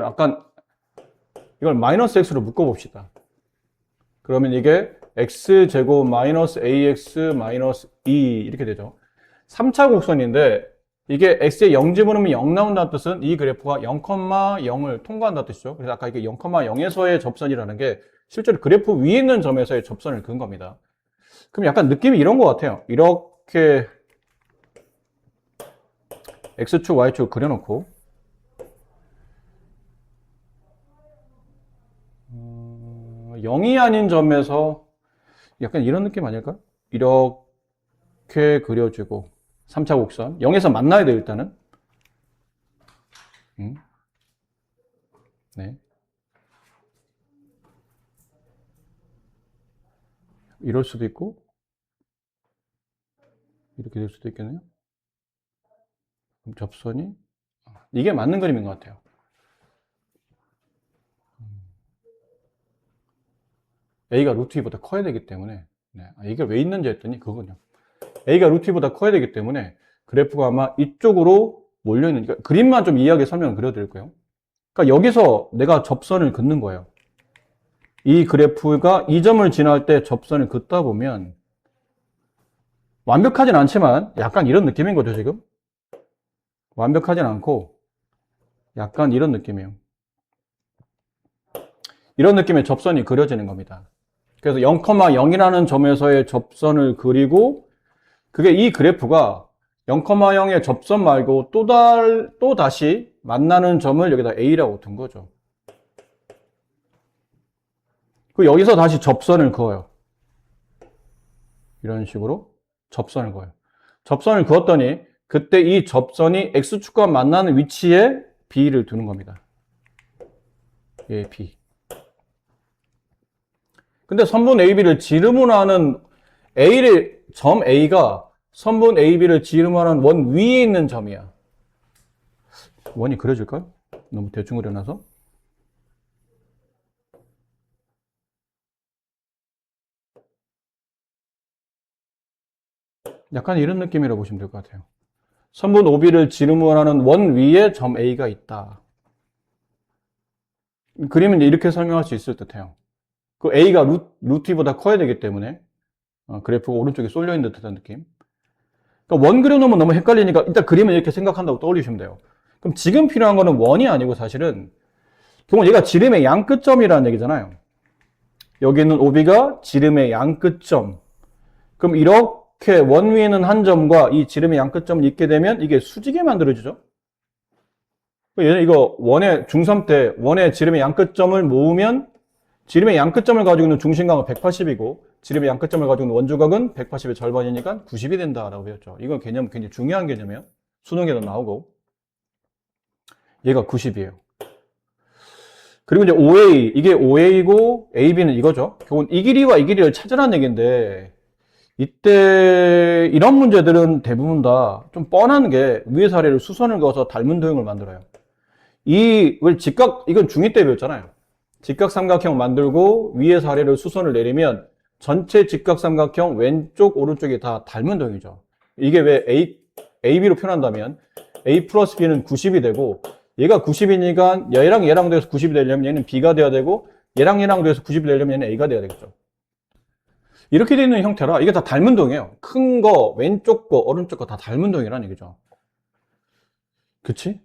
이걸 마이너스 x로 묶어봅시다. 그러면 이게 x제곱 마이너스 ax 마이너스 2 이렇게 되죠. 3차 곡선인데 이게 x에 0 집어넣으면 0 나온다는 뜻은 이 그래프가 0,0을 통과한다는 뜻이죠. 그래서 아까 이게 0,0에서의 접선이라는 게 실제로 그래프 위에 있는 점에서의 접선을 그은 겁니다. 그럼 약간 느낌이 이런 것 같아요. 이렇게 x축, y축 그려놓고 0이 아닌 점에서 약간 이런 느낌 아닐까요? 이렇게 그려지고 3차 곡선 0에서 만나야 돼요, 일단은. 네. 이럴 수도 있고 이렇게 될 수도 있겠네요. 그럼 접선이 이게 맞는 그림인 것 같아요. a가 루트 2보다 커야 되기 때문에 네. 이게 왜 있는지 했더니 그거군요. a가 루트 2보다 커야 되기 때문에 그래프가 아마 이쪽으로 몰려있는 그러니까 그림만 좀 이해하게 설명을 그려드릴게요. 그러니까 여기서 내가 접선을 긋는 거예요. 이 그래프가 이 점을 지날 때 접선을 긋다 보면 완벽하진 않지만 약간 이런 느낌인 거죠, 지금. 완벽하진 않고 약간 이런 느낌이에요. 이런 느낌의 접선이 그려지는 겁니다. 그래서 0,0이라는 점에서의 접선을 그리고 그게 이 그래프가 0,0의 접선 말고 또 다시 만나는 점을 여기다 A라고 둔 거죠. 그리고 여기서 다시 접선을 그어요. 이런 식으로 접선을 그어요. 접선을 그었더니 그때 이 접선이 X축과 만나는 위치에 B를 두는 겁니다. 예, B. 근데 선분 AB를 지름으로 하는 점 A가 선분 AB를 지름으로 하는 원 위에 있는 점이야. 원이 그려질까요? 너무 대충 그려놔서. 약간 이런 느낌이라고 보시면 될 것 같아요. 선분 OB를 지름으로 하는 원 위에 점 A가 있다. 그림은 이렇게 설명할 수 있을 듯해요. 그 A가 루트보다 커야 되기 때문에 그래프가 오른쪽에 쏠려 있는 듯한 느낌. 그러니까 원 그려놓으면 너무 헷갈리니까 일단 그림을 이렇게 생각한다고 떠올리시면 돼요. 그럼 지금 필요한 거는 원이 아니고 사실은 결국 얘가 지름의 양끝점이라는 얘기잖아요. 여기 있는 OB가 지름의 양끝점. 그럼 이렇게 원 위에는 한 점과 이 지름의 양끝점을 잇게 되면 이게 수직에 만들어지죠. 얘는 이거 원의 중3 때 원의 지름의 양끝점을 모으면 지름의 양끝점을 가지고 있는 중심각은 180이고 지름의 양끝점을 가지고 있는 원주각은 180의 절반이니까 90이 된다라고 배웠죠. 이건 개념 굉장히 중요한 개념이에요. 수능에도 나오고. 얘가 90이에요. 그리고 이제 OA, 이게 OA고 AB는 이거죠. 결국은 이 길이와 이 길이를 찾으라는 얘기인데 이때 이런 문제들은 대부분 다 좀 뻔한 게 위에서 아래로 수선을 그어서 닮은 도형을 만들어요. 왜 이건 중2 때 배웠잖아요. 직각삼각형 만들고 위에서 아래로 수선을 내리면 전체 직각삼각형 왼쪽 오른쪽이 다 닮은 도형이죠. 이게 왜 AB로 표현한다면 A 플러스 B는 90이 되고 얘가 90이니까 얘랑 돼서 90이 되려면 얘는 B가 돼야 되고 얘랑 돼서 90이 되려면 얘는 A가 돼야 되겠죠. 이렇게 되어 있는 형태라 이게 다 닮은 도형이에요. 큰 거, 왼쪽 거, 오른쪽 거 다 닮은 도형이라는 얘기죠. 그치?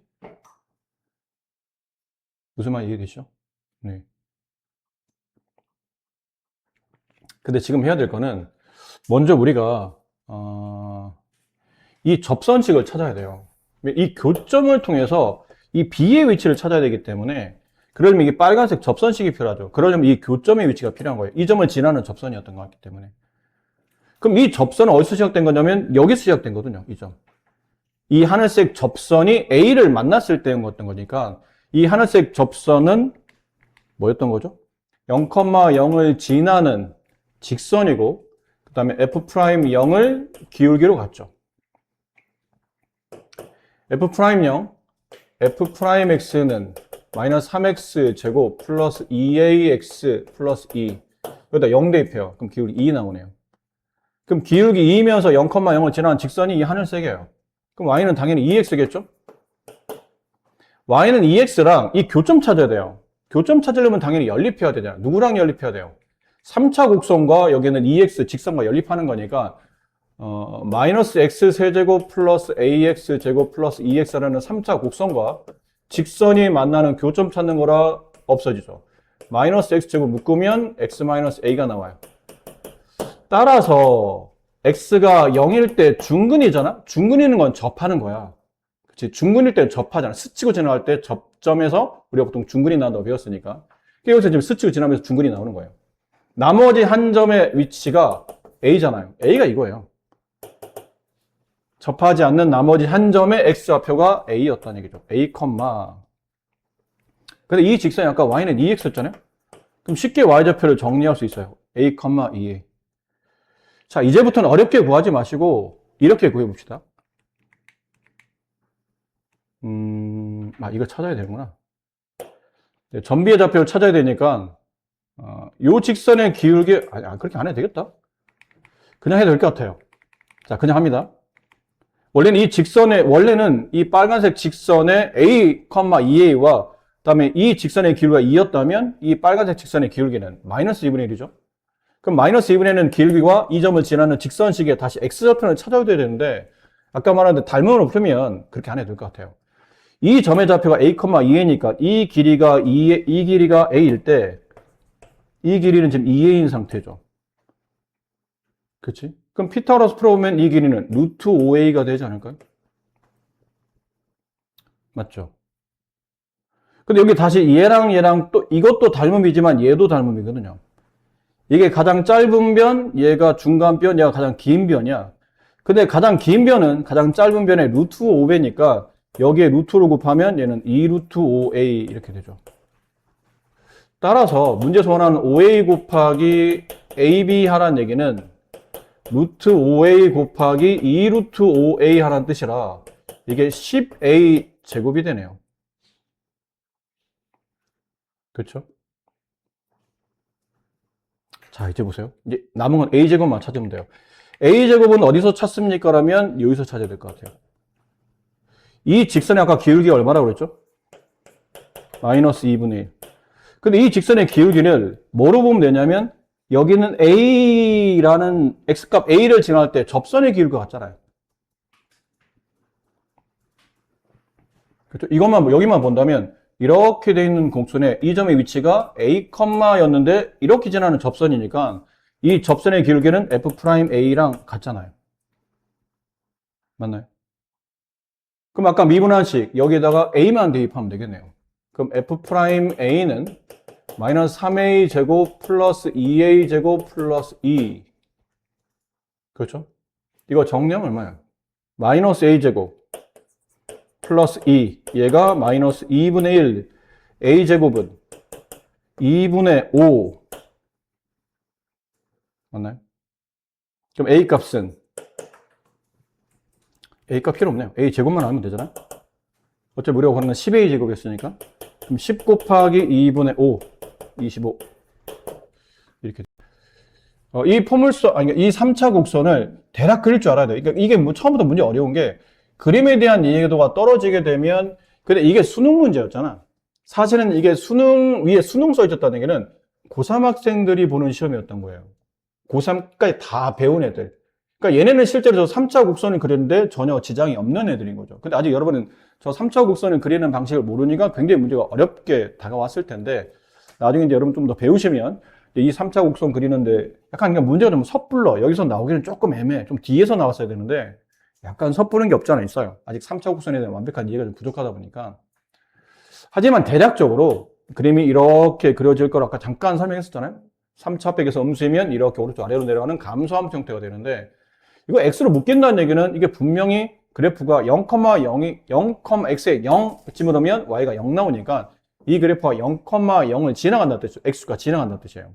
무슨 말 이해되시죠? 네. 근데 지금 해야 될 거는 먼저 우리가 이 접선식을 찾아야 돼요. 이 교점을 통해서 이 B의 위치를 찾아야 되기 때문에 그러려면 이게 빨간색 접선식이 필요하죠. 그러려면 이 교점의 위치가 필요한 거예요. 이 점을 지나는 접선이었던 것 같기 때문에. 그럼 이 접선은 어디서 시작된 거냐면 여기서 시작된 거거든요. 이 점. 이 하늘색 접선이 A를 만났을 때였던 거니까 이 하늘색 접선은 뭐였던 거죠? 0,0을 지나는 직선이고 그 다음에 F'0을 기울기로 갔죠. F'0, F'X는 마이너스 3X 제곱 플러스 2AX 플러스 2 여기다 0 대입해요. 그럼 기울기 2 나오네요. 그럼 기울기 2이면서 0,0을 지나는 직선이 이 하늘색이에요. 그럼 Y는 당연히 2X겠죠? Y는 2X랑 이 교점 찾아야 돼요. 교점 찾으려면 당연히 연립해야 되잖아요. 누구랑 연립해야 돼요? 3차 곡선과 여기는 2X 직선과 연립하는 거니까 마이너스 X 세제곱 플러스 AX 제곱 플러스 2X라는 3차 곡선과 직선이 만나는 교점 찾는 거라 없어지죠. 마이너스 X 제곱 묶으면 X 마이너스 A가 나와요. 따라서 X가 0일 때 중근이잖아? 중근이는 건 접하는 거야. 그치? 중근일 때 접하잖아. 스치고 지나갈 때 접점에서 우리가 보통 중근이 나온다고 배웠으니까. 여기서 지금 스치고 지나면서 중근이 나오는 거예요. 나머지 한 점의 위치가 A잖아요. A가 이거예요. 접하지 않는 나머지 한 점의 X좌표가 A였다는 얘기죠. A, 근데 이 직선이 아까 Y는 2X였잖아요? 그럼 쉽게 Y좌표를 정리할 수 있어요. A, 2A. 자, 이제부터는 어렵게 구하지 마시고 이렇게 구해봅시다. 이거 찾아야 되는구나. 네, 전비의 좌표를 찾아야 되니까 요 직선의 기울기 그렇게 안 해도 되겠다. 그냥 해도 될 것 같아요. 자, 그냥 합니다. 원래는 이 빨간색 직선의 A, 2A와 그다음에 이 직선의 기울기가 2였다면 이 빨간색 직선의 기울기는 마이너스 2분의 1이죠. 그럼 마이너스 2분의 1은 기울기와 이 점을 지나는 직선식에 다시 X좌표를 찾아야 되는데 아까 말한 닮음으로 풀면 그렇게 안 해도 될 것 같아요. 이 점의 좌표가 A, 2A니까 이 길이가 A일 때 이 길이는 지금 2A인 상태죠. 그치? 그럼 피타고라스 풀어보면 이 길이는 루트 5A가 되지 않을까요? 맞죠? 근데 여기 다시 얘랑 또 이것도 닮음이지만 얘도 닮음이거든요. 이게 가장 짧은 변, 얘가 중간 변, 얘가 가장 긴 변이야. 근데 가장 긴 변은 가장 짧은 변의 루트 5배니까 여기에 루트로 곱하면 얘는 2루트 5A 이렇게 되죠. 따라서 문제에서 원하는 5A 곱하기 AB 하라는 얘기는 루트 5A 곱하기 2루트 5A 하라는 뜻이라 이게 10A 제곱이 되네요. 그렇죠? 자, 이제 보세요. 이제 남은 건 A 제곱만 찾으면 돼요. A 제곱은 어디서 찾습니까? 라면 여기서 찾아야 될 것 같아요. 이 직선의 아까 기울기가 얼마라고 그랬죠? 마이너스 2분의 1. 근데 이 직선의 기울기를 뭐로 보면 되냐면 여기는 A라는 X값 A를 지나갈 때 접선의 기울기가 같잖아요. 그렇죠? 여기만 본다면 이렇게 돼 있는 곡선에 이 점의 위치가 A, 였는데 이렇게 지나는 접선이니까 이 접선의 기울기는 F'A랑 같잖아요. 맞나요? 그럼 아까 미분한식 여기에다가 a만 대입하면 되겠네요. 그럼 f'a는 마이너스 3a 제곱 플러스 2a 제곱 플러스 2. 그렇죠? 이거 정리하면 얼마야? 마이너스 a 제곱 플러스 2. 얘가 마이너스 2분의 1. a 제곱은 2분의 5. 맞나요? 그럼 a 값은 a 값 필요 없네요. a 제곱만 하면 되잖아요. 어차피 우리가 구하는 10a 제곱이었으니까. 그럼 10 곱하기 2분의 5. 25. 이렇게. 이 포물선, 아니, 이 3차 곡선을 대략 그릴 줄 알아야 돼요. 그러니까 이게 뭐 처음부터 문제 어려운 게 그림에 대한 이해도가 떨어지게 되면, 근데 이게 수능 문제였잖아. 사실은 이게 수능, 위에 수능 써 있었다는 얘기는 고3 학생들이 보는 시험이었던 거예요. 고3까지 다 배운 애들. 그러니까 얘네는 실제로 저 3차 곡선을 그렸는데 전혀 지장이 없는 애들인 거죠. 근데 아직 여러분은 저 3차 곡선을 그리는 방식을 모르니까 굉장히 문제가 어렵게 다가왔을 텐데 나중에 이제 여러분 좀 더 배우시면 이 3차 곡선 그리는데 약간 그냥 문제가 좀 섣불러. 여기서 나오기는 조금 애매해. 좀 뒤에서 나왔어야 되는데 약간 섣부른 게 없지 않아 있어요. 아직 3차 곡선에 대한 완벽한 이해가 좀 부족하다 보니까. 하지만 대략적으로 그림이 이렇게 그려질 거라고 아까 잠깐 설명했었잖아요. 3차 백에서 음수이면 이렇게 오른쪽 아래로 내려가는 감소함 형태가 되는데 이거 x로 묶인다는 얘기는 이게 분명히 그래프가 0,0이 0,x에 0쯤 오면 y가 0 나오니까 이 그래프가 0,0을 지나간다는 뜻이죠. x가 지나간다는 뜻이에요.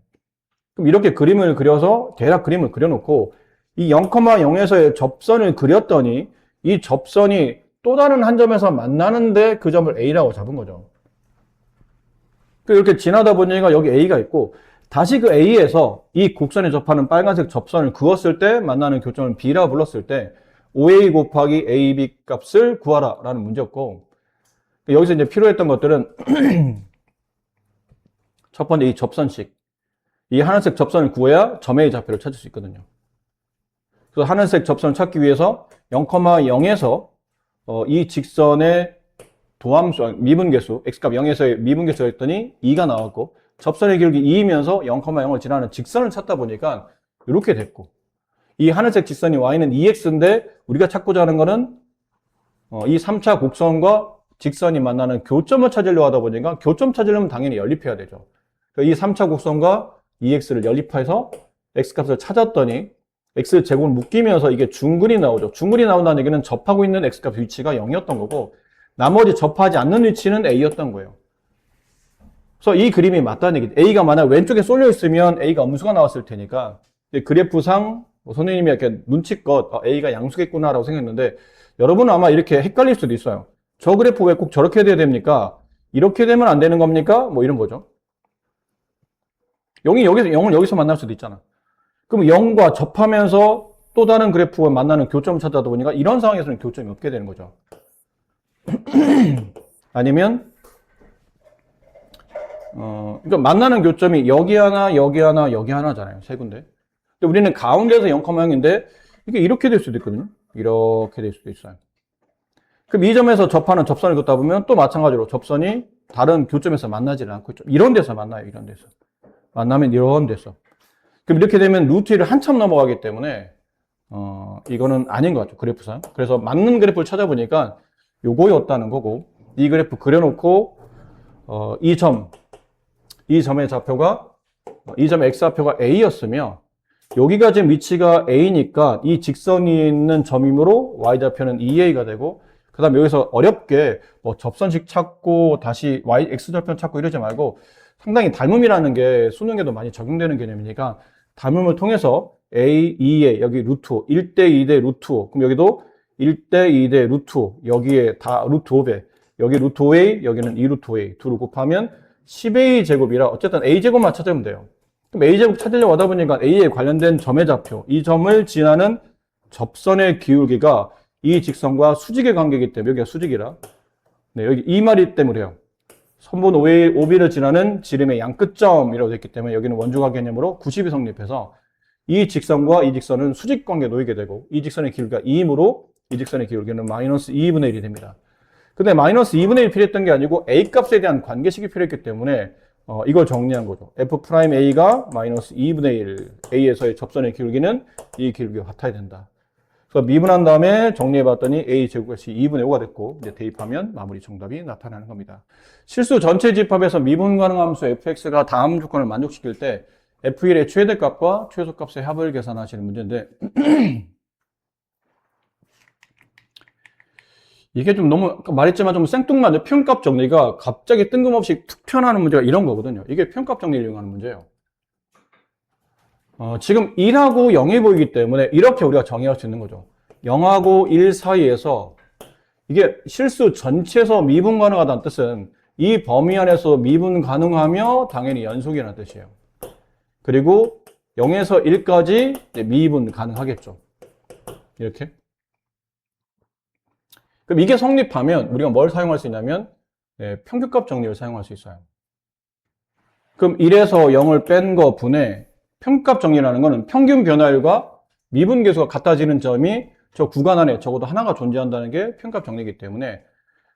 그럼 이렇게 그림을 그려서 대략 그림을 그려놓고 이 0,0에서의 접선을 그렸더니 이 접선이 또 다른 한 점에서 만나는데 그 점을 A라고 잡은 거죠. 이렇게 지나다 보니까 여기 A가 있고 다시 그 A에서 이 곡선에 접하는 빨간색 접선을 그었을 때 만나는 교점을 B라고 불렀을 때 5A 곱하기 AB 값을 구하라 라는 문제였고 여기서 이제 필요했던 것들은 첫 번째 이 접선식 이 하늘색 접선을 구해야 점 A 좌표를 찾을 수 있거든요. 그래서 하늘색 접선을 찾기 위해서 0,0에서 이 직선의 도함수, 미분계수, x값 0에서의 미분계수가 했더니 2가 나왔고 접선의 기울기 2이면서 0,0을 지나는 직선을 찾다 보니까 이렇게 됐고 이 하늘색 직선이 y는 2x인데 우리가 찾고자 하는 거는 이 3차 곡선과 직선이 만나는 교점을 찾으려고 하다 보니까 교점 찾으려면 당연히 연립해야 되죠. 이 3차 곡선과 2x를 연립해서 x값을 찾았더니 x제곱을 묶이면서 이게 중근이 나오죠. 중근이 나온다는 얘기는 접하고 있는 x값 위치가 0이었던 거고 나머지 접하지 않는 위치는 a였던 거예요. 그래서 이 그림이 맞다는 얘기죠. a가 만약 왼쪽에 쏠려 있으면 a가 음수가 나왔을 테니까 그래프상 선생님이 이렇게 눈치껏 a가 양수겠구나라고 생각했는데 여러분은 아마 이렇게 헷갈릴 수도 있어요. 저 그래프 왜 꼭 저렇게 돼야 됩니까? 이렇게 되면 안 되는 겁니까? 뭐 이런 거죠. 0을 여기서 만날 수도 있잖아. 그럼 0과 접하면서 또 다른 그래프와 만나는 교점을 찾다 보니까 이런 상황에서는 교점이 없게 되는 거죠. 아니면 그러니까 만나는 교점이 여기 하나, 여기 하나, 여기 하나잖아요. 세 군데. 근데 우리는 가운데에서 0,0인데 이게 이렇게 될 수도 있거든요. 이렇게 될 수도 있어요. 그럼 이 점에서 접하는 접선을 긋다 보면 또 마찬가지로 접선이 다른 교점에서 만나지는 않고 있죠. 이런 데서 만나요. 이런 데서. 만나면 이런 데서. 그럼 이렇게 되면 루트 1을 한참 넘어가기 때문에 이거는 아닌 것 같죠. 그래프상. 그래서 맞는 그래프를 찾아보니까 요거였다는 거고 이 그래프 그려놓고 이 점의 좌표가 이 점의 x좌표가 a였으며 여기가 지금 위치가 a니까 이 직선이 있는 점이므로 y좌표는 2a가 되고 그 다음에 여기서 어렵게 뭐 접선식 찾고 다시 x좌표 찾고 이러지 말고 상당히 닮음이라는 게 수능에도 많이 적용되는 개념이니까 닮음을 통해서 a, 2에 여기 루트 5, 1대 2대 루트 5 그럼 여기도 1대 2대 루트 5 여기에 다 루트 5배 여기 루트 5a 여기는 2 루트 5a 둘을 곱하면 10a 제곱이라 어쨌든 a 제곱만 찾으면 돼요. 그럼 a 제곱 찾으려고 하다 보니까 a에 관련된 점의 좌표 이 점을 지나는 접선의 기울기가 이 직선과 수직의 관계이기 때문에 여기가 수직이라 네, 여기 이 말이 때문에요. 선분 OB를 지나는 지름의 양끝점이라고 됐기 때문에 여기는 원주각 개념으로 90이 성립해서 이 직선과 이 직선은 수직 관계에 놓이게 되고 이 직선의 기울기가 2이므로 이 직선의 기울기는 마이너스 2분의 1이 됩니다. 근데 마이너스 2분의 1이 필요했던 게 아니고 A값에 대한 관계식이 필요했기 때문에 이걸 정리한 거죠. F'A가 마이너스 2분의 1 A에서의 접선의 기울기는 이 기울기와 같아야 된다. 그래서 미분한 다음에 정리해봤더니 a제곱이 2분의 5가 됐고 이제 대입하면 마무리 정답이 나타나는 겁니다. 실수 전체 집합에서 미분 가능 함수 fx가 다음 조건을 만족시킬 때 f1의 최대값과 최소값의 합을 계산하시는 문제인데 이게 좀 너무 아까 말했지만 좀 생뚱맞은 표현값 정리가 갑자기 뜬금없이 툭 튀어나오는 문제가 이런 거거든요. 이게 표현값 정리를 이용하는 문제예요. 지금 1하고 0이 보이기 때문에 이렇게 우리가 정의할 수 있는 거죠. 0하고 1 사이에서 이게 실수 전체에서 미분 가능하다는 뜻은 이 범위 안에서 미분 가능하며 당연히 연속이라는 뜻이에요. 그리고 0에서 1까지 미분 가능하겠죠. 이렇게. 그럼 이게 성립하면 우리가 뭘 사용할 수 있냐면 평균값 정리를 사용할 수 있어요. 그럼 1에서 0을 뺀 거 분의 평균값 정리라는 거는 평균 변화율과 미분 계수가 같아지는 점이 저 구간 안에 적어도 하나가 존재한다는 게 평균값 정리이기 때문에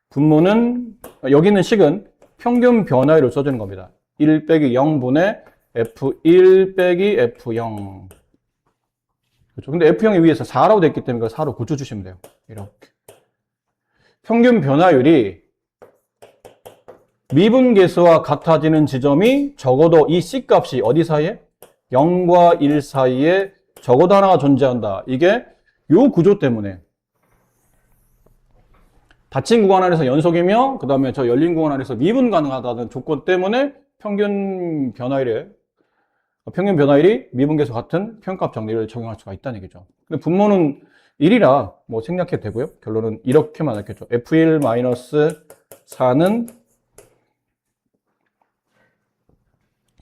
분모는 여기 있는 식은 평균 변화율을 써주는 겁니다. 1 빼기 0분의 F1 빼기 F0. 그렇죠. 근데 F0이 위에서 4라고 됐기 때문에 4로 고쳐주시면 돼요. 이렇게. 평균 변화율이 미분 계수와 같아지는 지점이 적어도 이 C값이 어디 사이에? 0과 1 사이에 적어도 하나가 존재한다. 이게 요 구조 때문에 닫힌 구간 안에서 연속이며 그 다음에 저 열린 구간 안에서 미분 가능하다는 조건 때문에 평균 변화율이 미분 계수 같은 평균값 정리를 적용할 수가 있다는 얘기죠. 근데 분모는 1이라 뭐 생략해도 되고요. 결론은 이렇게만 했겠죠. F1-4는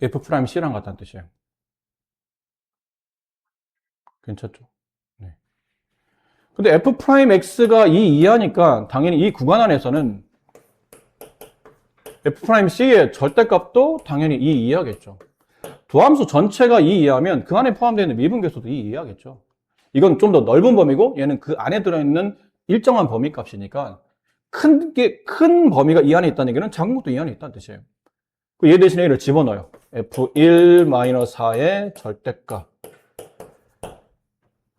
F'C랑 같다는 뜻이에요. 괜찮죠? 네. 근데 F'X가 2 이하니까 당연히 이 구간 안에서는 F'C의 절대값도 당연히 2 이하겠죠. 도함수 전체가 2 이하면 그 안에 포함되어 있는 미분계수도 2 이하겠죠. 이건 좀 더 넓은 범위고 얘는 그 안에 들어있는 일정한 범위 값이니까 큰 범위가 이 안에 있다는 얘기는 작은 것도 이 안에 있다는 뜻이에요. 얘 대신에 얘를 집어넣어요. F1-4의 절대값.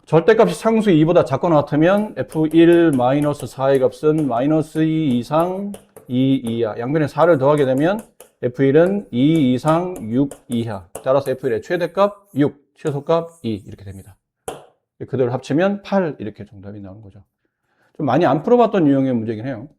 절대값이 상수 2보다 작거나 같으면 F1-4의 값은 -2 이상 2 이하. 양변에 4를 더하게 되면 F1은 2 이상 6 이하. 따라서 F1의 최대값 6, 최소값 2 이렇게 됩니다. 그대로 합치면 8 이렇게 정답이 나오는 거죠. 좀 많이 안 풀어봤던 유형의 문제긴 해요.